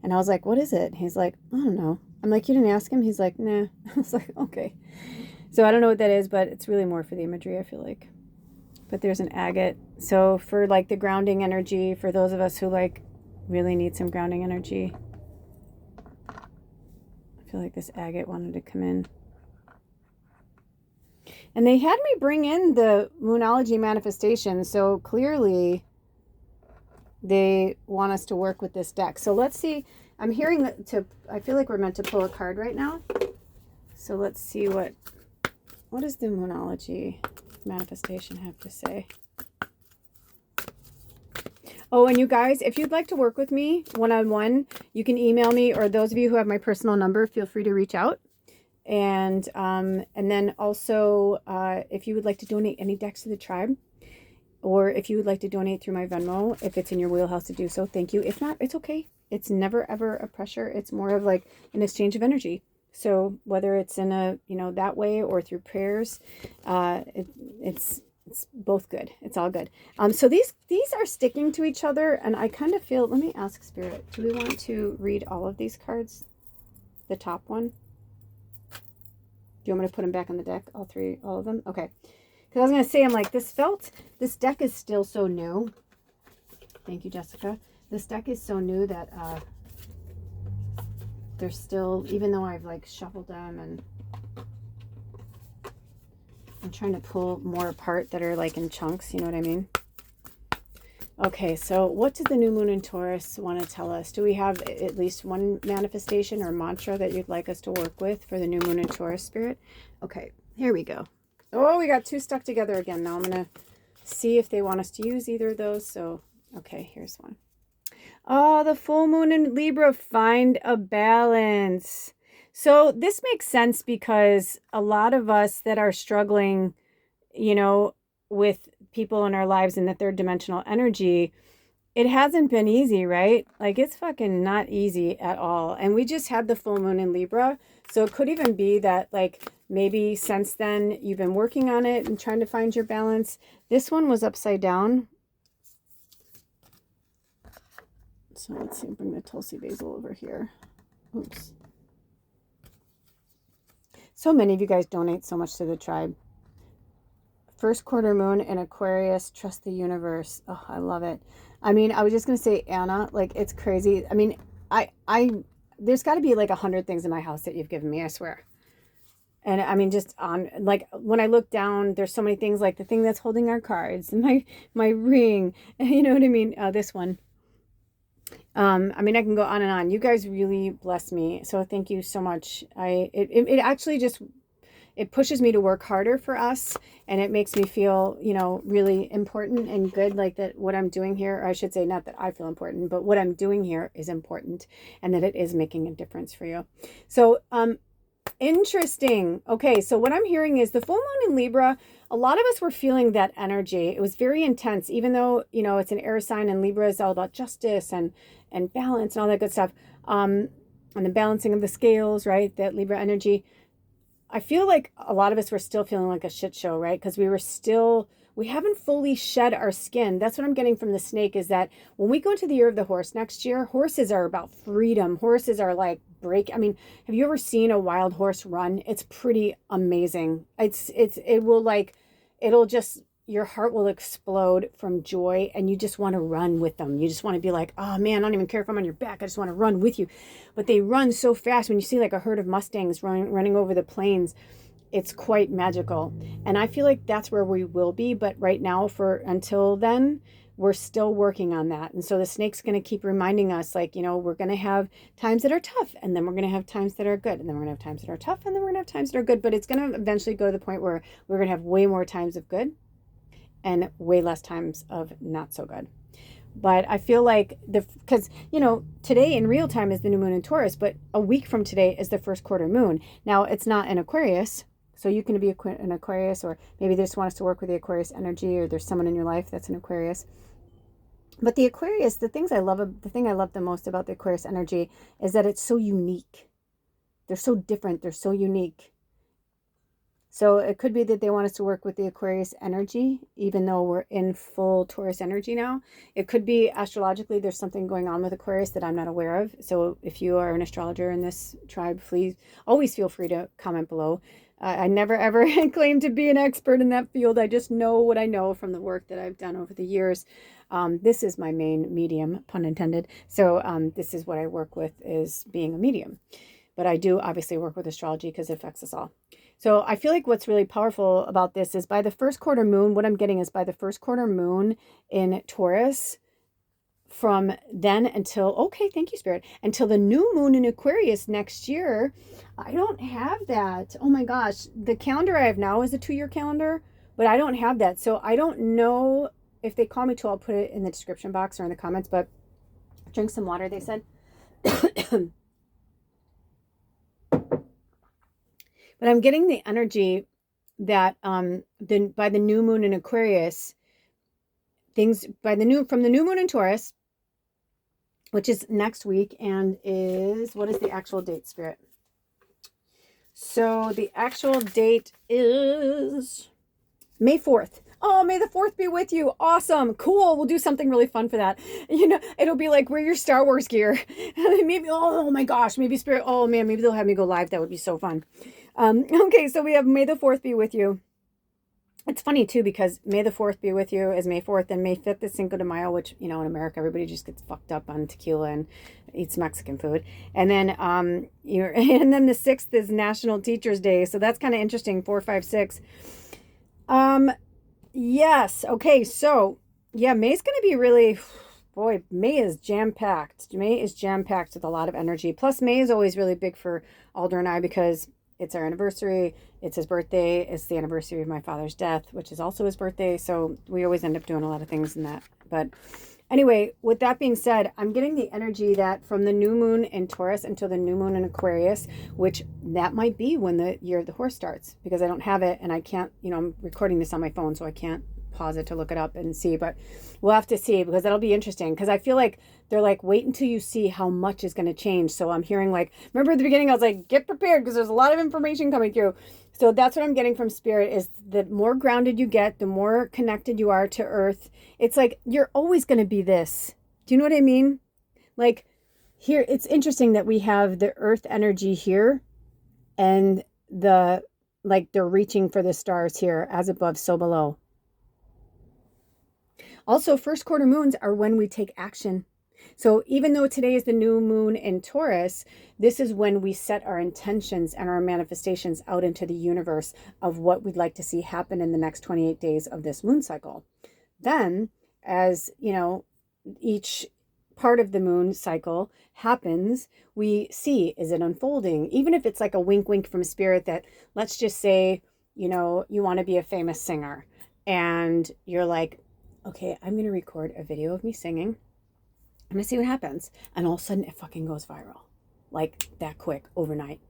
And I was like, what is it? He's like, I don't know. I'm like, you didn't ask him? He's like, nah. I was like, okay. So I don't know what that is, but it's really more for the imagery, I feel like. But there's an agate. So for like the grounding energy, for those of us who like really need some grounding energy, I feel like this agate wanted to come in. And they had me bring in the Moonology manifestation, so clearly they want us to work with this deck. So let's see. I'm hearing that I feel like we're meant to pull a card right now. So let's see what does the Moonology manifestation have to say? Oh, and you guys, if you'd like to work with me one-on-one, you can email me, or those of you who have my personal number, feel free to reach out. And then also, if you would like to donate any decks to the tribe, or if you would like to donate through my Venmo, if it's in your wheelhouse to do so, thank you. If not, it's okay. It's never, ever a pressure. It's more of like an exchange of energy. So whether it's in a, that way or through prayers, it's both good. It's all good. So these are sticking to each other, and I kind of feel, let me ask Spirit, do we want to read all of these cards? The top one? Do you want me to put them back on the deck? All of them? Okay. Because I was going to say, I'm like, this deck is still so new. Thank you, Jessica. This deck is so new that they're still, even though I've like shuffled them, and I'm trying to pull more apart that are like in chunks, you know what I mean? Okay, so what does the new moon in Taurus want to tell us? Do we have at least one manifestation or mantra that you'd like us to work with for the new moon in Taurus, Spirit? Okay, here we go. Oh, we got two stuck together again. Now I'm going to see if they want us to use either of those. So, okay, here's one. Oh, the full moon in Libra, find a balance. So this makes sense because a lot of us that are struggling, with people in our lives in the third dimensional energy, it hasn't been easy, right? Like, it's fucking not easy at all. And we just had the full moon in Libra. So it could even be that, like, maybe since then you've been working on it and trying to find your balance. This one was upside down. So let's see, bring the Tulsi Basil over here. Oops. So many of you guys donate so much to the tribe. First quarter moon in Aquarius, trust the universe. Oh, I love it. I mean, I was just going to say, Anna, like, it's crazy. I mean, there's got to be like 100 things in my house that you've given me, I swear. And I mean, just on, like, when I look down, there's so many things, like the thing that's holding our cards, and my ring, you know what I mean? This one. I mean, I can go on and on. You guys really bless me. So thank you so much. It actually just, it pushes me to work harder for us, and it makes me feel, really important and good, like that what I'm doing here, or I should say, not that I feel important, but what I'm doing here is important, and that it is making a difference for you. So, interesting. Okay, so what I'm hearing is the full moon in Libra, a lot of us were feeling that energy. It was very intense, even though, it's an air sign, and Libra is all about justice and balance and all that good stuff. And the balancing of the scales, right? That Libra energy. I feel like a lot of us were still feeling like a shit show, right? Because we haven't fully shed our skin. That's what I'm getting from the snake, is that when we go into the year of the horse next year, horses are about freedom. Horses are like I mean, have you ever seen a wild horse run? It's pretty amazing. It'll just, your heart will explode from joy, and you just want to run with them. You just want to be like, oh man, I don't even care if I'm on your back. I just want to run with you. But they run so fast. When you see like a herd of Mustangs running over the plains, it's quite magical. And I feel like that's where we will be. But right now, until then, we're still working on that. And so the snake's going to keep reminding us, like, we're going to have times that are tough, and then we're going to have times that are good, and then we're going to have times that are tough, and then we're going to have times that are good. But it's going to eventually go to the point where we're going to have way more times of good and way less times of not so good. But I feel like because, today in real time is the new moon in Taurus, but a week from today is the first quarter moon. Now, it's not in Aquarius, so you can be an Aquarius, or maybe they just want us to work with the Aquarius energy, or there's someone in your life that's an Aquarius. But the Aquarius, the thing I love the most about the Aquarius energy is that it's so unique. They're so different. They're so unique. So it could be that they want us to work with the Aquarius energy, even though we're in full Taurus energy now. It could be astrologically there's something going on with Aquarius that I'm not aware of. So if you are an astrologer in this tribe, please always feel free to comment below. I never ever claim to be an expert in that field. I just know what I know from the work that I've done over the years. This is my main medium, pun intended. So this is what I work with, is being a medium. But I do obviously work with astrology because it affects us all. So I feel like what's really powerful about this is by the first quarter moon, what I'm getting is by the first quarter moon in Taurus, from then until, okay, thank you, Spirit, until the new moon in Aquarius next year. I don't have that. Oh my gosh. The calendar I have now is a 2-year calendar, but I don't have that. So I don't know if they call me to, I'll put it in the description box or in the comments, but drink some water, they said. But I'm getting the energy that by the new moon in Aquarius, things from the new moon in Taurus, which is next week, and what is the actual date, Spirit? So the actual date is May 4th. Oh, may the 4th be with you. Awesome. Cool. We'll do something really fun for that. It'll be like, wear your Star Wars gear. Maybe, oh my gosh, maybe Spirit, oh man, maybe they'll have me go live. That would be so fun. Okay, so we have May the 4th be with you. It's funny too, because May the 4th be with you is May 4th, and May 5th is Cinco de Mayo, which, in America, everybody just gets fucked up on tequila and eats Mexican food. And then, and then the 6th is National Teachers Day. So that's kind of interesting. 4, 5, 6. Yes. Okay. So yeah, May's going to be really, boy, May is jam-packed. May is jam-packed with a lot of energy. Plus May is always really big for Alder and I, because it's our anniversary. It's his birthday. It's the anniversary of my father's death, which is also his birthday. So we always end up doing a lot of things in that. But anyway, with that being said, I'm getting the energy that from the new moon in Taurus until the new moon in Aquarius, which that might be when the year of the horse starts, because I don't have it and I can't, I'm recording this on my phone, so I can't pause it to look it up and see, but we'll have to see, because that'll be interesting, because I feel like they're like, wait until you see how much is going to change. So I'm hearing like, remember at the beginning I was like, get prepared, because there's a lot of information coming through. So that's what I'm getting from Spirit, is the more grounded you get, the more connected you are to Earth. It's like, you're always going to be this. Do you know what I mean? Like here, it's interesting that we have the Earth energy here, and they're reaching for the stars here, as above, so below. Also, first quarter moons are when we take action. So even though today is the new moon in Taurus, this is when we set our intentions and our manifestations out into the universe of what we'd like to see happen in the next 28 days of this moon cycle. Then, as each part of the moon cycle happens, we see, is it unfolding? Even if it's like a wink wink from Spirit that, let's just say, you want to be a famous singer, and you're like, okay, I'm going to record a video of me singing. I'm going to see what happens. And all of a sudden it fucking goes viral. Like that quick, overnight.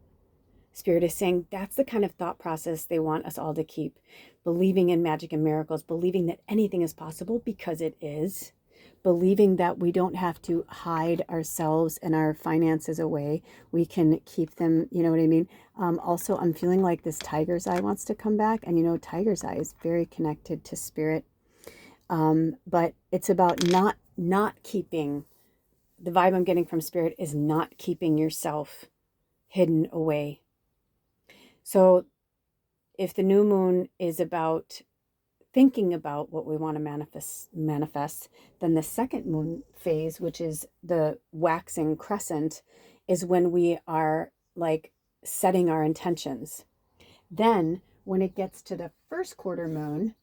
Spirit is saying that's the kind of thought process they want us all to keep. Believing in magic and miracles. Believing that anything is possible, because it is. Believing that we don't have to hide ourselves and our finances away. We can keep them, you know what I mean? Also, I'm feeling like this tiger's eye wants to come back. And tiger's eye is very connected to Spirit. But it's about not keeping, the vibe I'm getting from Spirit is not keeping yourself hidden away. So if the new moon is about thinking about what we want to manifest, then the second moon phase, which is the waxing crescent, is when we are like setting our intentions. Then when it gets to the first quarter moon,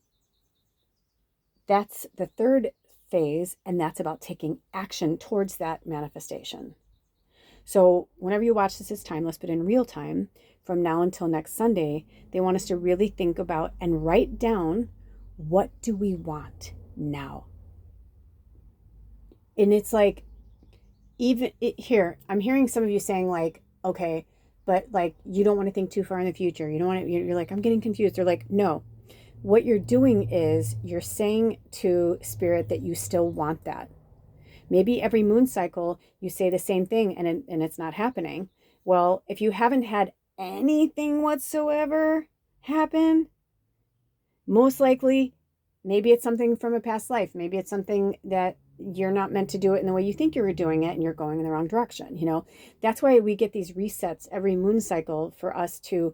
that's the third phase, and that's about taking action towards that manifestation. So whenever you watch this, it's timeless, but in real time, from now until next Sunday, they want us to really think about and write down, what do we want now? And it's like, here, I'm hearing some of you saying like, okay, but like, you don't want to think too far in the future. You don't want to, you're like, I'm getting confused. They're like, no. What you're doing is you're saying to Spirit that you still want that. Maybe every moon cycle you say the same thing and it's not happening. Well, if you haven't had anything whatsoever happen, most likely, maybe it's something from a past life. Maybe it's something that you're not meant to do it in the way you think you were doing it, and you're going in the wrong direction. That's why we get these resets every moon cycle, for us to,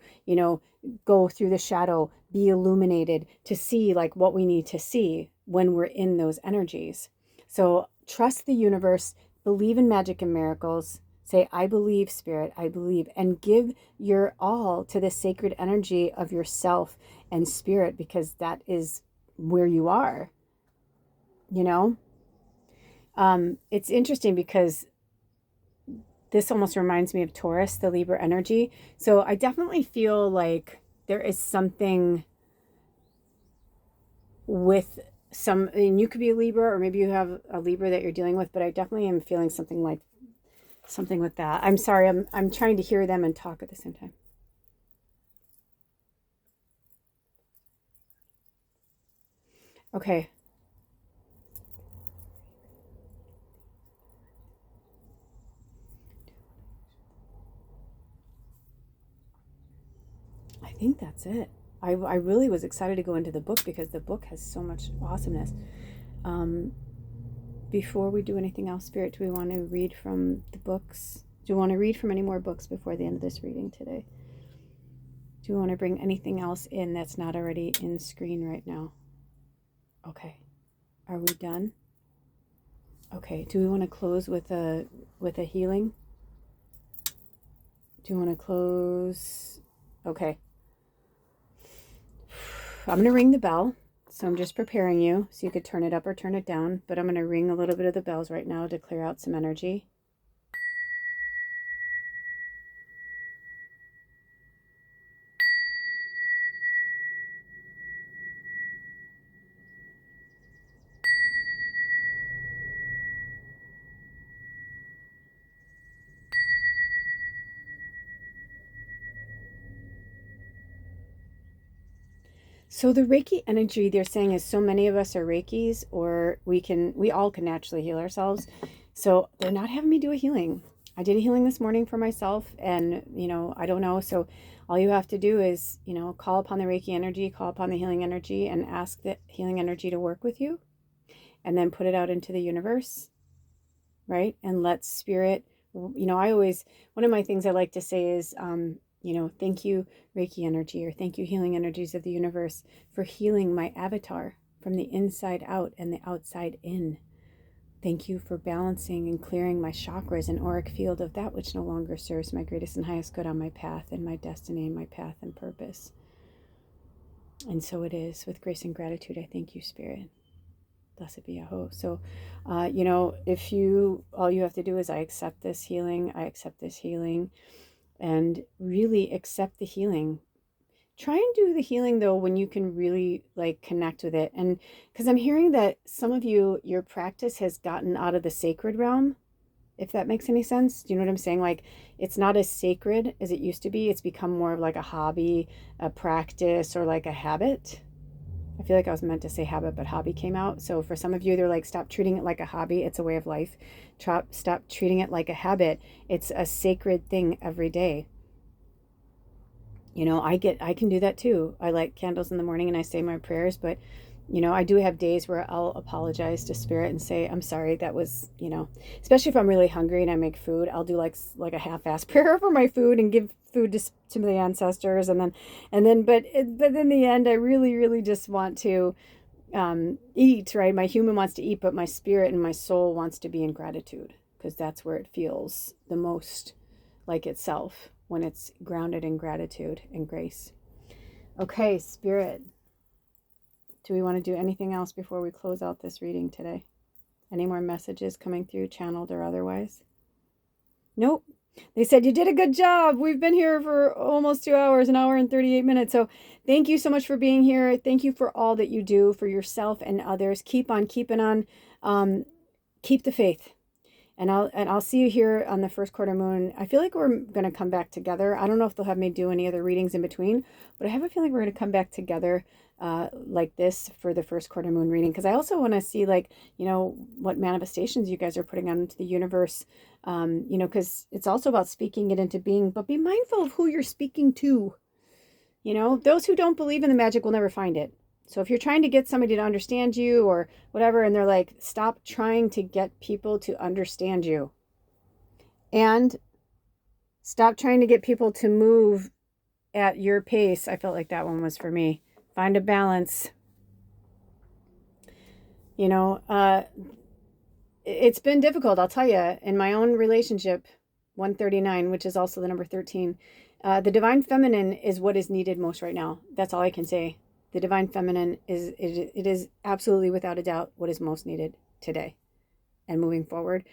go through the shadow, be illuminated, to see like what we need to see when we're in those energies. So trust the universe, believe in magic and miracles, Say, I believe, Spirit, I believe, and give your all to the sacred energy of yourself and Spirit, because that is where you are, you know? It's interesting because this almost reminds me of Taurus, the Libra energy. So I definitely feel like there is something with some, and you could be a Libra, or maybe you have a Libra that you're dealing with, but I definitely am feeling something like something with that. I'm sorry, I'm trying to hear them and talk at the same time. Okay. I think that's it. I really was excited to go into the book because the book has so much awesomeness. Um, Before we do anything else, Spirit, do we want to read from the books? Do you want to read from any more books before the end of this reading today? Do you want to bring anything else in that's not already in screen right now? Okay. Are we done? Okay. Do we want to close with a healing? Do you want to close? Okay. I'm going to ring the bell. So I'm just preparing you so you could turn it up or turn it down. But I'm going to ring a little bit of the bells right now to clear out some energy. So the Reiki energy they're saying is so many of us are Reikis, or we all can naturally heal ourselves. So they're not having me do a healing. I did a healing this morning for myself, and I don't know. So all you have to do is, call upon the Reiki energy, call upon the healing energy, and ask the healing energy to work with you, and then put it out into the universe, right? And let spirit, one of my things I like to say is, thank you, Reiki energy, or thank you, healing energies of the universe, for healing my avatar from the inside out and the outside in. Thank you for balancing and clearing my chakras and auric field of that which no longer serves my greatest and highest good on my path and my destiny and my path and purpose. And so it is. With grace and gratitude, I thank you, Spirit. Blessed be Yahweh. So, if all you have to do is I accept this healing, and really accept the healing. Try and do the healing though when you can really connect with it. And because I'm hearing that some of you, your practice has gotten out of the sacred realm, if that makes any sense. Do you know what I'm saying? Like, it's not as sacred as it used to be. It's become more of like a hobby, a practice, or like a habit. I feel like I was meant to say habit, but hobby came out. So for some of you, they're like, stop treating it like a hobby. It's a way of life. Stop treating it like a habit. It's a sacred thing every day. I can do that too. I light candles in the morning and I say my prayers, but I do have days where I'll apologize to spirit and say, I'm sorry, that was, especially if I'm really hungry and I make food, I'll do like a half-ass prayer for my food and give food to the ancestors. But in the end, I really, really just want to eat, right? My human wants to eat, but my spirit and my soul wants to be in gratitude, because that's where it feels the most like itself, when it's grounded in gratitude and grace. Okay, Spirit, do we want to do anything else before we close out this reading today? Any more messages coming through, channeled or otherwise? Nope. They said you did a good job. We've been here for almost 2 hours, an hour and 38 minutes. So thank you so much for being here. Thank you for all that you do for yourself and others. Keep on keeping on. Keep the faith. And I'll see you here on the first quarter moon. I feel like we're going to come back together. I don't know if they'll have me do any other readings in between, but I have a feeling we're going to come back together like this for the first quarter moon reading, because I also want to see what manifestations you guys are putting out into the universe, because it's also about speaking it into being, but be mindful of who you're speaking to. Those who don't believe in the magic will never find it. So if you're trying to get somebody to understand you or whatever, and they're like, stop trying to get people to understand you. And stop trying to get people to move at your pace. I felt like that one was for me. Find a balance. It's been difficult, I'll tell you, in my own relationship. 139, which is also the number 13. The divine feminine is what is needed most right now. That's all I can say. The divine feminine it is absolutely without a doubt what is most needed today and moving forward.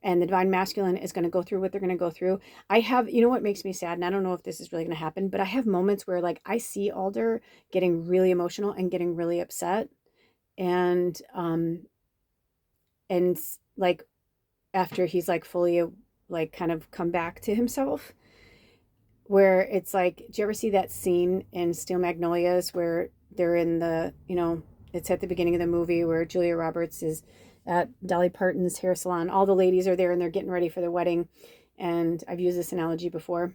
And the divine masculine is going to go through what they're going to go through. I have, you know what makes me sad, and I don't know if this is really going to happen, but I have moments where like I see Alder getting really emotional and getting really upset, and like after he's like fully like kind of come back to himself, where it's like, do you ever see that scene in Steel Magnolias where they're in the, you know, it's at the beginning of the movie where Julia Roberts is at Dolly Parton's hair salon. All the ladies are there and they're getting ready for the wedding. And I've used this analogy before,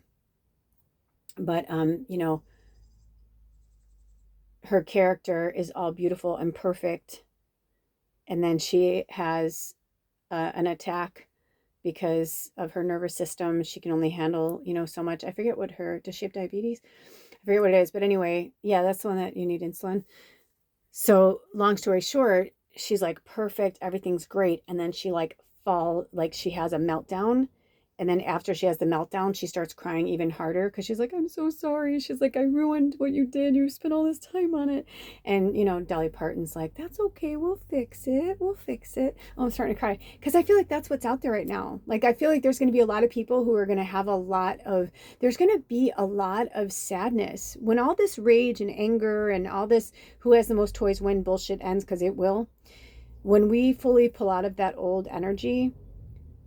but, you know, her character is all beautiful and perfect. And then she has an attack because of her nervous system. She can only handle, you know, so much. I forget what does she have diabetes? I forget what it is. But anyway, yeah, that's the one that you need insulin. So long story short, she's like perfect. Everything's great. And then she like she has a meltdown. And then after she has the meltdown, she starts crying even harder because she's like, I'm so sorry. She's like, I ruined what you did. You spent all this time on it. And, you know, Dolly Parton's like, that's okay. We'll fix it. We'll fix it. Oh, I'm starting to cry because I feel like that's what's out there right now. Like, I feel like there's going to be a lot of people who are going to have there's going to be a lot of sadness when all this rage and anger and all this who has the most toys win bullshit ends, because it will. When we fully pull out of that old energy,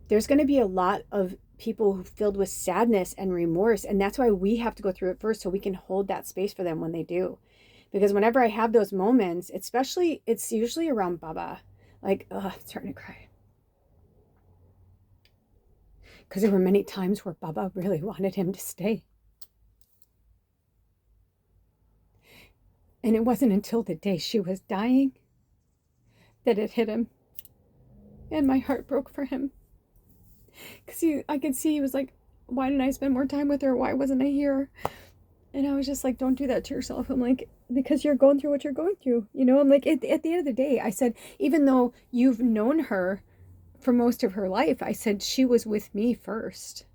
there's going to be a lot of people filled with sadness and remorse. And that's why we have to go through it first so we can hold that space for them when they do. Because whenever I have those moments, especially, it's usually around Baba. Like, oh, I'm starting to cry. Because there were many times where Baba really wanted him to stay. And it wasn't until the day she was dying that it hit him. And my heart broke for him. Because I could see he was like, why didn't I spend more time with her? Why wasn't I here? And I was just like, don't do that to yourself. I'm like, because you're going through what you're going through. You know, I'm like, at the end of the day, I said, even though you've known her for most of her life, I said, she was with me first.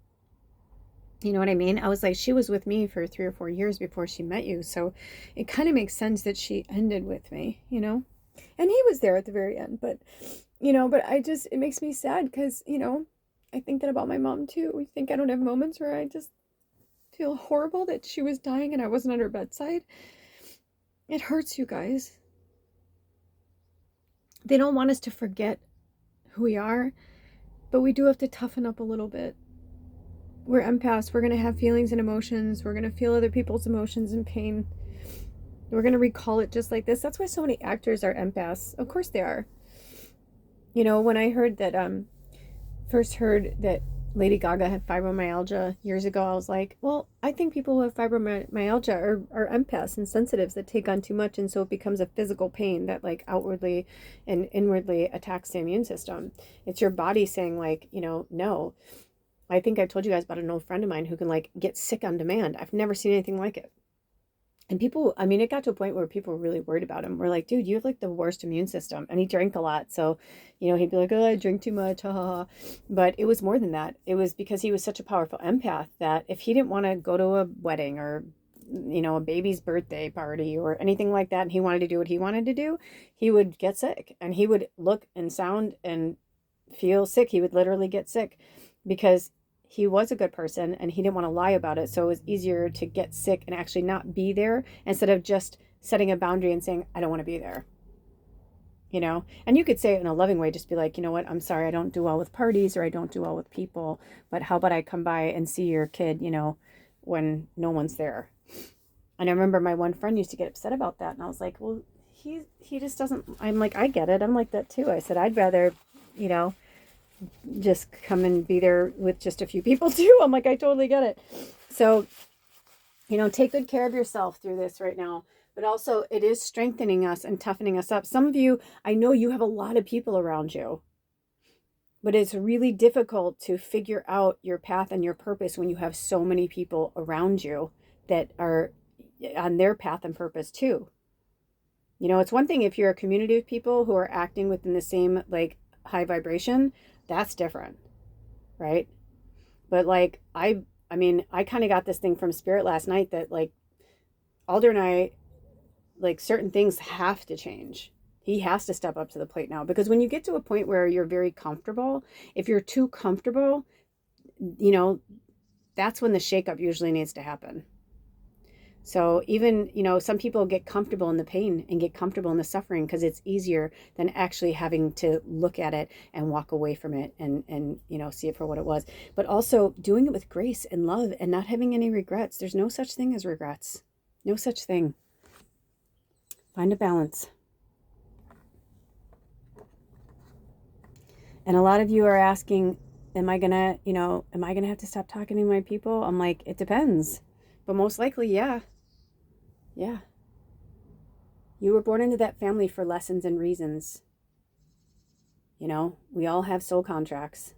You know what I mean? I was like, she was with me for 3 or 4 years before she met you. So it kind of makes sense that she ended with me, you know? And he was there at the very end. But, you know, it makes me sad because, you know, I think that about my mom too. I think I don't have moments where I just feel horrible that she was dying and I wasn't at her bedside. It hurts, you guys. They don't want us to forget who we are, but we do have to toughen up a little bit. We're empaths. We're going to have feelings and emotions. We're going to feel other people's emotions and pain. We're going to recall it just like this. That's why so many actors are empaths. Of course they are. You know, when I heard that, first heard that Lady Gaga had fibromyalgia years ago, I was like, well, I think people who have fibromyalgia are empaths and sensitives that take on too much, and so it becomes a physical pain that like outwardly and inwardly attacks the immune system. It's your body saying like, you know, no. I think I told you guys about an old friend of mine who can like get sick on demand. I've never seen anything like it. And people, I mean, it got to a point where people were really worried about him. We're like, dude, you have like the worst immune system. And he drank a lot. So, you know, he'd be like, oh, I drink too much. Ha, ha, ha. But it was more than that. It was because he was such a powerful empath that if he didn't want to go to a wedding or, you know, a baby's birthday party or anything like that, and he wanted to do what he wanted to do, he would get sick. And he would look and sound and feel sick. He would literally get sick because he was a good person and he didn't want to lie about it. So it was easier to get sick and actually not be there instead of just setting a boundary and saying, I don't want to be there. You know, and you could say it in a loving way, just be like, you know what, I'm sorry, I don't do well with parties or I don't do well with people, but how about I come by and see your kid, you know, when no one's there. And I remember my one friend used to get upset about that. And I was like, well, he just doesn't, I'm like, I get it. I'm like that too. I said, I'd rather, you know, just come and be there with just a few people too. I'm like, I totally get it. So, you know, take good care of yourself through this right now, but also it is strengthening us and toughening us up. Some of you, I know you have a lot of people around you, but it's really difficult to figure out your path and your purpose when you have so many people around you that are on their path and purpose too. You know, it's one thing if you're a community of people who are acting within the same like high vibration, that's different, right? But like, I mean, I kind of got this thing from Spirit last night that like Alder and I, like certain things have to change. He has to step up to the plate now, because when you get to a point where you're very comfortable, if you're too comfortable, you know, that's when the shakeup usually needs to happen. So even, you know, some people get comfortable in the pain and get comfortable in the suffering because it's easier than actually having to look at it and walk away from it and, you know, see it for what it was. But also doing it with grace and love and not having any regrets. There's no such thing as regrets. No such thing. Find a balance. And a lot of you are asking, am I going to have to stop talking to my people? I'm like, it depends. But most likely, yeah. Yeah. You were born into that family for lessons and reasons. You know, we all have soul contracts.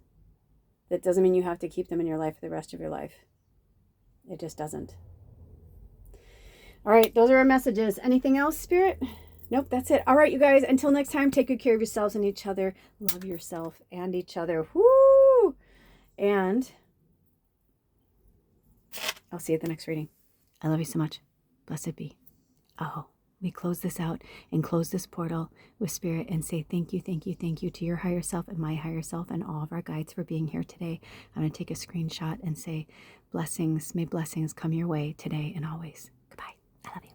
That doesn't mean you have to keep them in your life for the rest of your life. It just doesn't. All right, those are our messages. Anything else, Spirit? Nope, that's it. All right, you guys, until next time, take good care of yourselves and each other. Love yourself and each other. Woo! And I'll see you at the next reading. I love you so much. Blessed be. Oh, we close this out and close this portal with Spirit and say thank you, thank you, thank you to your higher self and my higher self and all of our guides for being here today. I'm going to take a screenshot and say blessings, may blessings come your way today and always. Goodbye. I love you.